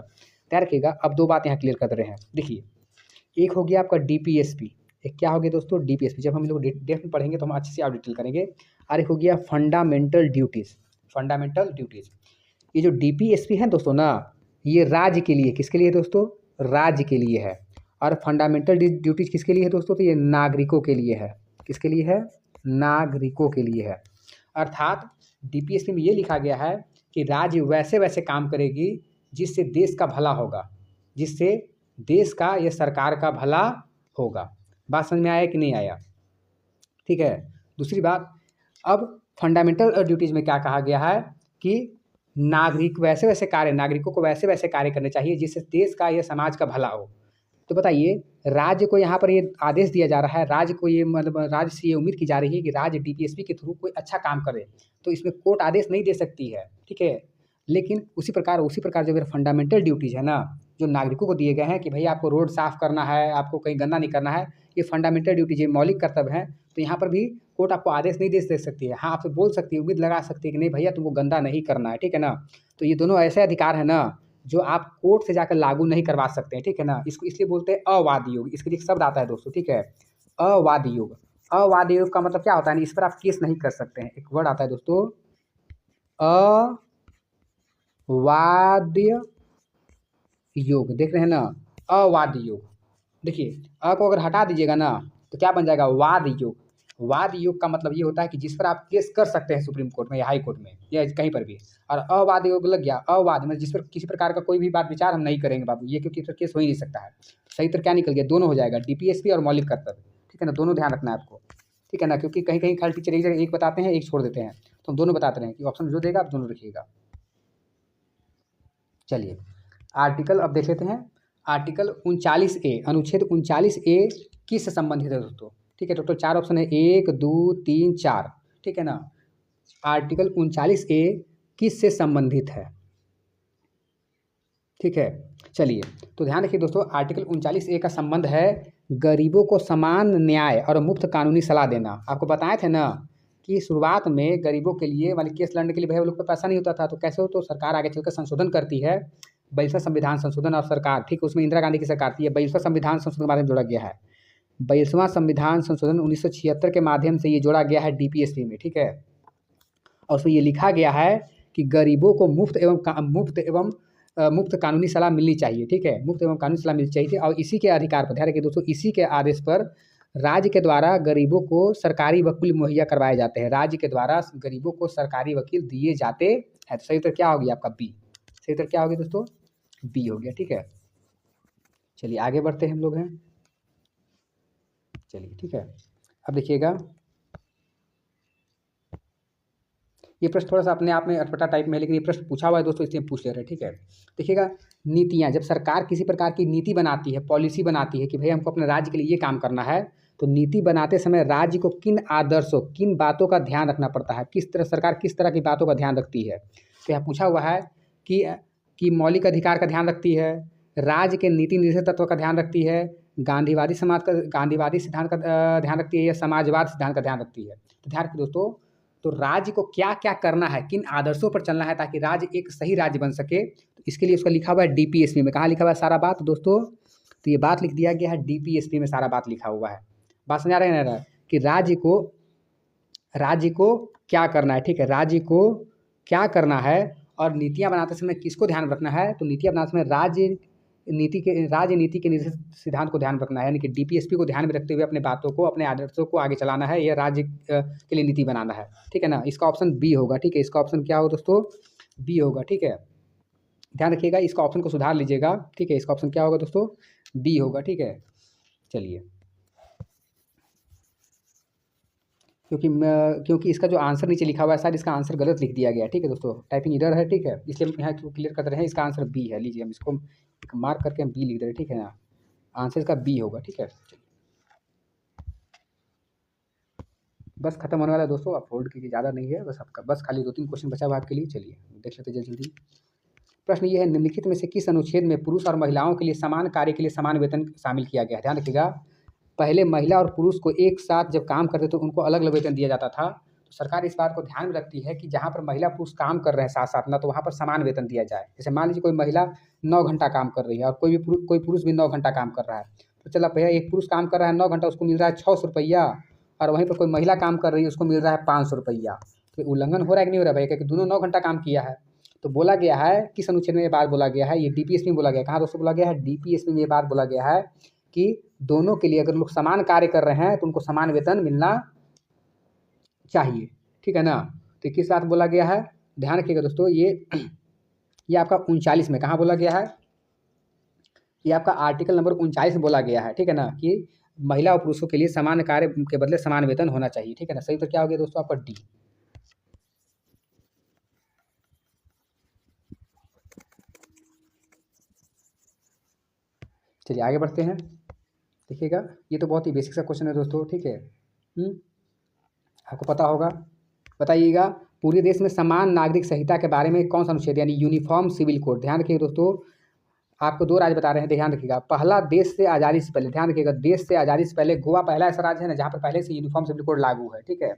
ध्यान रखिएगा, अब दो बात यहाँ क्लियर कर रहे हैं। देखिए, एक हो गया आपका DPSP, एक क्या हो गया दोस्तों? DPSP। जब हम लोग डेप्थ में पढ़ेंगे तो हम अच्छे से आप डिटेल करेंगे। और एक हो गया फंडामेंटल ड्यूटीज़, फंडामेंटल ड्यूटीज़। ये जो DPSP है दोस्तों ना, ये राज्य के लिए, किसके लिए दोस्तों? राज्य के लिए है। और फंडामेंटल ड्यूटीज किसके लिए है दोस्तों? तो ये नागरिकों के लिए है। किसके लिए है? नागरिकों के लिए है। अर्थात DPSP में ये लिखा गया है कि राज्य वैसे वैसे काम करेगी जिससे देश का भला होगा, जिससे देश का या सरकार का भला होगा। बात समझ में आया कि नहीं आया? ठीक है। दूसरी बात, अब फंडामेंटल ड्यूटीज में क्या कहा गया है कि नागरिकों को वैसे वैसे कार्य करने चाहिए जिससे देश का या समाज का भला हो। तो बताइए, राज्य को यहाँ पर ये आदेश दिया जा रहा है, राज्य को ये मतलब राज्य से ये उम्मीद की जा रही है कि राज्य DPSP के थ्रू कोई अच्छा काम करे, तो इसमें कोर्ट आदेश नहीं दे सकती है, ठीक है। लेकिन उसी प्रकार जो मेरा फंडामेंटल ड्यूटीज है ना, जो नागरिकों को दिए गए हैं कि भैया आपको रोड साफ करना है, आपको कहीं गंदा नहीं करना है, ये फंडामेंटल ड्यूटीज, ये मौलिक कर्तव्य है। तो यहाँ पर भी कोर्ट आपको आदेश नहीं दे सकती है। हाँ, आपसे बोल सकती है, उम्मीद लगा सकती है कि नहीं भैया तुमको गंदा नहीं करना है, ठीक है ना। तो ये दोनों ऐसे अधिकार है ना जो आप कोर्ट से जाकर लागू नहीं करवा सकते हैं, ठीक है ना। इसको इसलिए बोलते हैं अवादी योग। इसके लिए एक शब्द आता है दोस्तों, ठीक है, अवादी योग। अवादी योग का मतलब क्या होता है? इस पर आप केस नहीं कर सकते हैं। एक वर्ड आता है दोस्तों, अवाद्य योग, देख रहे हैं ना, अवादी योग। देखिए, अ को अगर हटा दीजिएगा ना तो क्या बन जाएगा? वाद योग। वाद योग का मतलब ये होता है कि जिस पर आप केस कर सकते हैं सुप्रीम कोर्ट में या हाई कोर्ट में या कहीं पर भी। और अवाद योग लग गया, अवाद मतलब जिस पर किसी प्रकार का कोई भी बात विचार हम नहीं करेंगे बाबू, ये क्योंकि इस पर केस हो ही नहीं सकता है। सही तो क्या निकल गया? दोनों हो जाएगा, DPSP और मौलिक कर्तव्य, ठीक है ना। दोनों ध्यान रखना है आपको, ठीक है ना, क्योंकि कहीं कहीं खाली टीचर एक बताते हैं, एक छोड़ देते हैं, तो हम दोनों बताते हैं कि ऑप्शन जो देगा आप दोनों रखिएगा। चलिए, आर्टिकल अब देख लेते हैं। आर्टिकल 39A, अनुच्छेद 39A किससे संबंधित है दोस्तों? ठीक है, टोटल 4 ऑप्शन है, 1 2 3 4, ठीक है ना। आर्टिकल 39A किससे संबंधित है? ठीक है, चलिए तो ध्यान रखिए दोस्तों, आर्टिकल 39A का संबंध है गरीबों को समान न्याय और मुफ्त कानूनी सलाह देना। आपको बताए थे ना कि शुरुआत में गरीबों के लिए वाले केस लड़ने के लिए भैया लोग को पैसा नहीं होता था, तो कैसे हो, तो सरकार आगे चलकर संशोधन करती है, 42वां संविधान संशोधन, और सरकार, ठीक, उसमें इंदिरा गांधी की सरकार थी। ये 42वां संविधान संशोधन के माध्यम से जोड़ा गया है। 42वां संविधान संशोधन 1976 के माध्यम से ये जोड़ा गया है DPSP में, ठीक है। और उसमें ये लिखा गया है कि गरीबों को मुफ्त कानूनी सलाह मिलनी चाहिए, ठीक है, मुफ्त एवं कानूनी सलाह मिलनी चाहिए। और इसी के अधिकार पर, ध्यान रखिए दोस्तों, इसी के आदेश पर राज्य के द्वारा गरीबों को सरकारी वकील मुहैया करवाए जाते हैं। राज्य के द्वारा गरीबों को सरकारी वकील दिए जाते हैं। तो सही उत्तर क्या हो गया आपका? बी। सही उत्तर क्या हो गया दोस्तों? बी हो गया, ठीक है। चलिए आगे बढ़ते हैं हम लोग हैं। चलिए ठीक है, अब देखिएगा, ये प्रश्न थोड़ा सा अपने आप में अटपटा टाइप में है, लेकिन ये प्रश्न पूछा हुआ है दोस्तों, इसलिए हम पूछ ले रहे हैं, ठीक है। देखिएगा, नीतियाँ, जब सरकार किसी प्रकार की नीति बनाती है, पॉलिसी बनाती है कि भाई हमको अपने राज्य के लिए ये काम करना है, तो नीति बनाते समय राज्य को किन आदर्शों, किन बातों का ध्यान रखना पड़ता है, किस तरह सरकार किस तरह की बातों का ध्यान रखती है। तो यहाँ पूछा हुआ है कि मौलिक अधिकार का ध्यान रखती है, राज्य के नीति निर्देशक तत्व का ध्यान रखती है, गांधीवादी सिद्धांत का ध्यान रखती है, या समाजवाद सिद्धांत का ध्यान रखती है। तो ध्यान रखिए दोस्तों, तो राज्य को क्या क्या करना है, किन आदर्शों पर चलना है ताकि राज्य एक सही राज्य बन सके, तो इसके लिए उसका लिखा हुआ है डीपीएसपी में। कहाँ लिखा हुआ है सारा बात दोस्तों? तो ये बात लिख दिया गया है डीपीएसपी में, सारा बात लिखा हुआ है। बात समझ आ रहे हैं ना कि राज्य को क्या करना है, ठीक है, राज्य को क्या करना है और नीतियाँ बनाते समय किसको ध्यान रखना है। तो नीतियाँ बनाते समय राजनीति के निर्देशक सिद्धांत को ध्यान रखना है, यानी कि डीपीएसपी को ध्यान में रखते हुए अपने बातों को, अपने आदर्शों को आगे चलाना है, यह राज्य के लिए नीति बनाना है, ठीक है ना। इसका ऑप्शन बी होगा, ठीक है, इसका ऑप्शन क्या होगा दोस्तों? बी होगा, ठीक है। ध्यान रखिएगा, इसका ऑप्शन को सुधार लीजिएगा, ठीक है। इसका ऑप्शन क्या होगा दोस्तों? बी होगा, ठीक है। चलिए, क्योंकि इसका जो आंसर नीचे लिखा हुआ है शायद इसका आंसर गलत लिख दिया गया है, ठीक है दोस्तों, टाइपिंग एरर है, ठीक है, इसलिए हम यहाँ क्लियर कर रहे हैं, इसका आंसर बी है। लीजिए, हम इसको मार्क करके हम बी लिख दे रहे हैं, ठीक है ना, आंसर इसका बी होगा, ठीक है। बस खत्म होने वाला है दोस्तों, आप होल्ड कीजिए, ज़्यादा नहीं है, बस आपका बस खाली 2-3 क्वेश्चन बचा हुआ आपके लिए। चलिए देख लेते हैं जल्दी। प्रश्न ये है, निम्नलिखित में से किस अनुच्छेद में पुरुष और महिलाओं के लिए समान कार्य के लिए समान वेतन शामिल किया गया है? ध्यान रखिएगा, पहले महिला और पुरुष को एक साथ जब काम करते तो उनको अलग अलग वेतन दिया जाता था। तो सरकार इस बात को ध्यान में रखती है कि जहाँ पर महिला पुरुष काम कर रहे हैं साथ साथ ना, तो वहाँ पर समान वेतन दिया जाए। जैसे मान लीजिए कोई महिला 9 घंटा काम कर रही है और कोई पुरुष भी 9 घंटा काम कर रहा है, तो चला भैया एक पुरुष काम कर रहा है 9 घंटा, उसको मिल रहा है 600 रुपया, और वहीं पर कोई महिला काम कर रही है उसको मिल रहा है 500 रुपया। तो उल्लंघन हो रहा है कि नहीं हो रहा है भैया? क्योंकि दोनों 9 घंटा काम किया है। तो बोला गया है, किस अनुच्छेद में ये बात बोला गया है? ये डीपीएसपी में बोला गया है। कहाँ दोस्तों बोला गया है? डीपीएसपी में ये बात बोला गया है कि दोनों के लिए अगर लोग समान कार्य कर रहे हैं तो उनको समान वेतन मिलना चाहिए, ठीक है ना। तो किस बात बोला गया है? ध्यान रखिएगा दोस्तों, ये आपका 39 में कहाँ बोला गया है? ये आपका आर्टिकल नंबर 39 में बोला गया है, ठीक है ना, कि महिला और पुरुषों के लिए समान कार्य के बदले समान वेतन होना चाहिए, ठीक है ना। सही तो क्या हो गया दोस्तों आपका? डी। चलिए आगे बढ़ते हैं। देखिएगा, ये तो बहुत ही बेसिक सा क्वेश्चन है दोस्तों, ठीक है। आपको पता होगा, बताइएगा, पूरे देश में समान नागरिक संहिता के बारे में कौन सा अनुच्छेद, यानी यूनिफॉर्म सिविल कोड। ध्यान रखिएगा दोस्तों, आपको 2 राज्य बता रहे हैं, ध्यान रखिएगा। पहला, देश से आज़ादी से पहले, ध्यान रखिएगा, देश से आज़ादी से पहले गोवा पहला ऐसा राज्य है ना जहाँ पर पहले से यूनिफॉर्म सिविल कोड लागू है, ठीक है।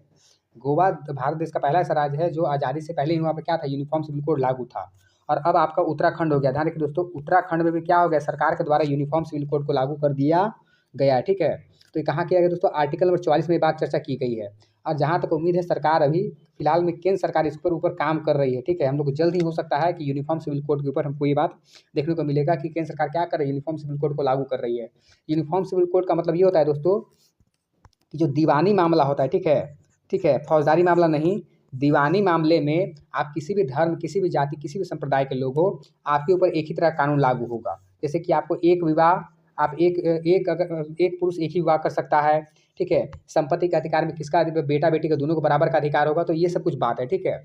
गोवा भारत देश का पहला ऐसा राज्य है जो आज़ादी से पहले ही वहाँ पर क्या था, यूनिफॉर्म सिविल कोड लागू था। और अब आपका उत्तराखंड हो गया। ध्यान रखिए दोस्तों, उत्तराखंड में भी क्या हो गया, सरकार के द्वारा यूनिफॉर्म सिविल कोड को लागू कर दिया गया है, ठीक है। तो ये कहाँ किया गया दोस्तों? आर्टिकल नंबर 44 में ये बात चर्चा की गई है। और जहाँ तक उम्मीद है, सरकार अभी फिलहाल में केंद्र सरकार इस पर ऊपर काम कर रही है, ठीक है। हम लोग को जल्द ही हो सकता है कि यूनिफॉर्म सिविल कोड के ऊपर हमको ये बात देखने को मिलेगा कि केंद्र सरकार क्या कर रही है, यूनिफॉर्म सिविल कोड को लागू कर रही है। यूनिफॉर्म सिविल कोड का मतलब ये होता है दोस्तों कि जो दीवानी मामला होता है, ठीक है, फौजदारी मामला नहीं, दीवानी मामले में आप किसी भी धर्म, किसी भी जाति, किसी भी संप्रदाय के लोग हो, आपके ऊपर एक ही तरह कानून लागू होगा। जैसे कि आपको एक विवाह, आप एक पुरुष एक ही विवाह कर सकता है, ठीक है। संपत्ति के अधिकार में किसका बेटा बेटी का दोनों को बराबर का अधिकार होगा। तो ये सब कुछ बात है, ठीक है।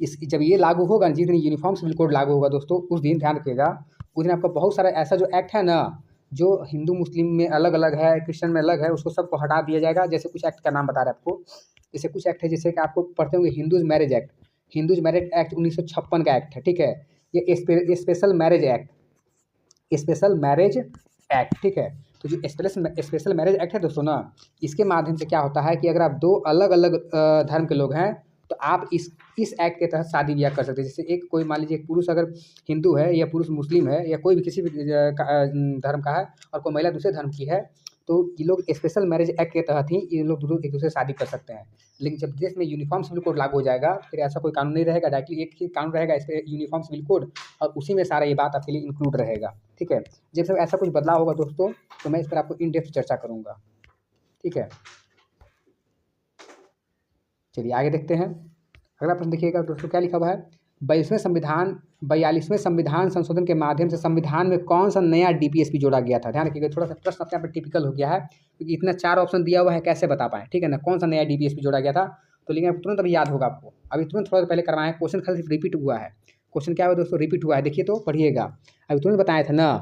जब ये लागू होगा, जिस दिन यूनिफॉर्म सिविल कोड लागू होगा दोस्तों, उस दिन ध्यान रखिएगा, उस दिन आपका बहुत सारा ऐसा जो एक्ट है ना, जो हिंदू मुस्लिम में अलग अलग है, क्रिश्चियन में अलग है, उसको सबको हटा दिया जाएगा। जैसे कुछ एक्ट का नाम बता रहे हैं आपको, जैसे कुछ एक्ट है, जैसे कि आपको पढ़ते होंगे हिंदूज मैरिज एक्ट 1956 का एक्ट है, ठीक है। ये स्पेशल मैरिज एक्ट, ठीक है। तो जो स्पेशल मैरिज एक्ट है दोस्तों ना, इसके माध्यम से क्या होता है कि अगर आप 2 अलग अलग धर्म के लोग हैं तो आप इस एक्ट के तहत शादी ब्याह कर सकते हैं। जैसे एक कोई मान लीजिए एक पुरुष अगर हिंदू है या पुरुष मुस्लिम है या कोई भी किसी भी धर्म का है और कोई महिला दूसरे धर्म की है, तो ये लोग स्पेशल मैरिज एक्ट के तहत ही ये लोग एक दूसरे से शादी कर सकते हैं। लेकिन जब देश में यूनिफॉर्म सिविल कोड लागू हो जाएगा, फिर ऐसा कोई कानून नहीं रहेगा, डायरेक्टली एक ही कानून रहेगा, इस पर यूनिफॉर्म सिविल कोड, और उसी में सारा ये बात आपके लिए इंक्लूड रहेगा, ठीक है। जब सब ऐसा कुछ बदलाव होगा दोस्तों, तो मैं इस पर आपको इन डेप्थ चर्चा करूँगा, ठीक है। चलिए आगे देखते हैं। अगला प्रश्न देखिएगा दोस्तों, क्या लिखा हुआ है? 42वें संविधान संशोधन के माध्यम से संविधान में कौन सा नया डीपीएसपी जोड़ा गया था? ध्यान रखिएगा, थोड़ा सा प्रश्न अपने आप में टिपिकल हो गया है क्योंकि इतना 4 ऑप्शन दिया हुआ है, कैसे बता पाएँ, ठीक है ना। कौन सा नया डीपीएसपी जोड़ा गया था? तो लेकिन तुरंत अभी याद होगा आपको, अभी तुरंत थोड़ा देर पहले करवाए हैं, क्वेश्चन खाली रिपीट हुआ है। क्वेश्चन क्या हुआ दोस्तों, रिपीट हुआ है, देखिए तो पढ़िएगा। अभी तुरंत बताए थे ना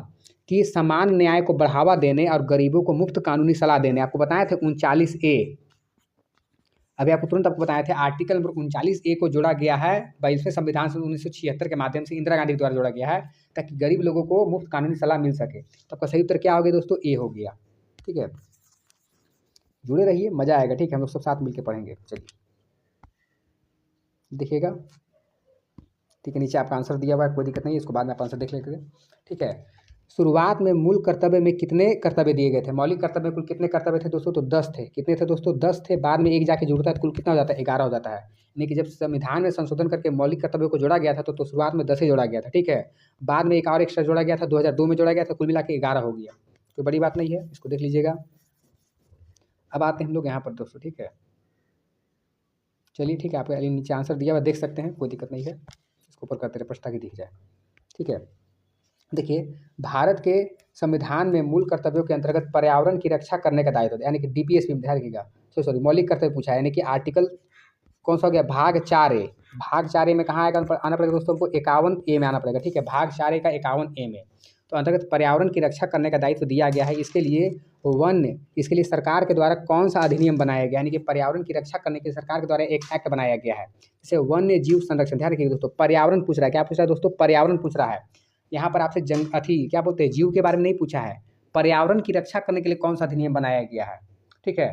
कि समान न्याय को बढ़ावा देने और गरीबों को मुफ्त कानूनी सलाह देने, आपको बताए थे 39A। अभी आपको तुरंत आपको बताए थे आर्टिकल नंबर 39A को जोड़ा गया है 22वें संविधान से 1976 के माध्यम से इंदिरा गांधी के द्वारा जोड़ा गया है, ताकि गरीब लोगों को मुफ्त कानूनी सलाह मिल सके। तो आपका सही उत्तर क्या हो गया दोस्तों, ए हो गया। ठीक है, जुड़े रहिए, मजा आएगा। ठीक है, हम लोग सब साथ मिलकर पढ़ेंगे। चलिए देखिएगा। ठीक है, नीचे आपका आंसर दिया हुआ है, कोई दिक्कत नहीं है, इसको बाद में आप आंसर देख लेते हैं। ठीक है, शुरुआत में मूल कर्तव्य में कितने कर्तव्य दिए गए थे, मौलिक कर्तव्य कुल कितने कर्तव्य थे दोस्तों, तो 10 थे। कितने थे दोस्तों, 10 थे। बाद में एक जाके जुड़ता है तो कुल कितना हो जाता है, 11 हो जाता है। यानी कि जब संविधान में संशोधन करके मौलिक कर्तव्यों को जोड़ा गया था तो शुरुआत में 10 ही जोड़ा गया था। ठीक है, बाद में एक और एक्स्ट्रा जोड़ा गया था, 2002 में जोड़ा गया था, कुल मिला के 11 हो गया। कोई बड़ी बात नहीं है, इसको देख लीजिएगा। अब आते हैं हम लोग यहाँ पर दोस्तों। ठीक है, चलिए ठीक है, आपको नीचे आंसर दिया हुआ देख सकते हैं, कोई दिक्कत नहीं है, इसको ऊपर करते रहे प्रश्न ताकि दिख जाए। ठीक है, देखिए भारत के संविधान में मूल कर्तव्यों के अंतर्गत पर्यावरण की रक्षा करने का दायित्व, यानी कि डीपीएस में ध्यान रखिएगा। सॉरी, मौलिक कर्तव्य पूछा है, यानी कि आर्टिकल कौन सा हो गया, भाग 4A। भाग 4A में कहाँ आएगा, आना पड़ेगा दोस्तों हमको 51A में आना पड़ेगा। ठीक है, भाग 4A का 51A में तो अंतर्गत पर्यावरण की रक्षा करने का दायित्व दिया गया है। इसके लिए सरकार के द्वारा कौन सा अधिनियम बनाया गया, यानी कि पर्यावरण की रक्षा करने के लिए सरकार के द्वारा एक एक्ट बनाया गया है, जैसे वन्य जीव संरक्षण। ध्यान रखिएगा दोस्तों, पर्यावरण पूछ रहा है, क्या पूछ रहा है दोस्तों, पर्यावरण पूछ रहा है। यहाँ पर आपसे क्या बोलते हैं, जीव के बारे में नहीं पूछा है, पर्यावरण की रक्षा करने के लिए कौन सा अधिनियम बनाया गया है। ठीक है,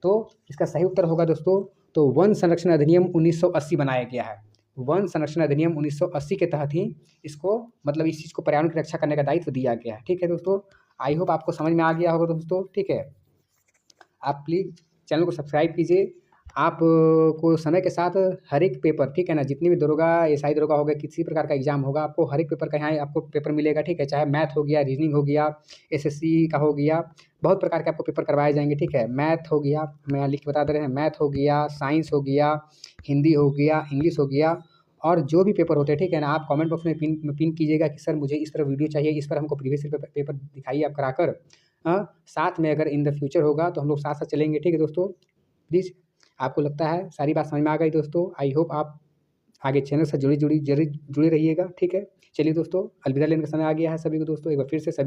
तो इसका सही उत्तर होगा दोस्तों, तो वन संरक्षण अधिनियम 1980 बनाया गया है। वन संरक्षण अधिनियम 1980 के तहत ही इसको, मतलब इस चीज़ को, पर्यावरण की रक्षा करने का दायित्व दिया गया है। ठीक है दोस्तों, आई होप आपको समझ में आ गया होगा दोस्तों। ठीक है, आप प्लीज़ चैनल को सब्सक्राइब कीजिए। आप को समय के साथ हर एक पेपर, ठीक है ना, जितनी भी दरोगा, एसआई दरोगा हो गया, किसी प्रकार का एग्जाम होगा, आपको हर एक पेपर का यहाँ आपको पेपर मिलेगा। ठीक है, चाहे मैथ हो गया, रीजनिंग हो गया, एसएससी का हो गया, बहुत प्रकार के आपको पेपर करवाए जाएंगे। ठीक है, मैथ हो गया, मैं यहाँ लिख के बता दे रहे हैं, मैथ हो गया, साइंस हो गया, हिंदी हो गया, इंग्लिश हो गया, और जो भी पेपर होते हैं। ठीक है ना, आप कमेंट बॉक्स में पिन कीजिएगा कि सर मुझे इस पर वीडियो चाहिए, इस पर हमको प्रीवियस पेपर दिखाइए आप कराकर। साथ में अगर इन द फ्यूचर होगा तो हम लोग साथ साथ चलेंगे। ठीक है दोस्तों, प्लीज़, आपको लगता है सारी बात समझ में आ गई दोस्तों। आई होप आप आगे चैनल से जुड़े रहिएगा। ठीक है, चलिए दोस्तों, अलविदा लेने का समय आ गया है सभी को दोस्तों। एक बार फिर से सभी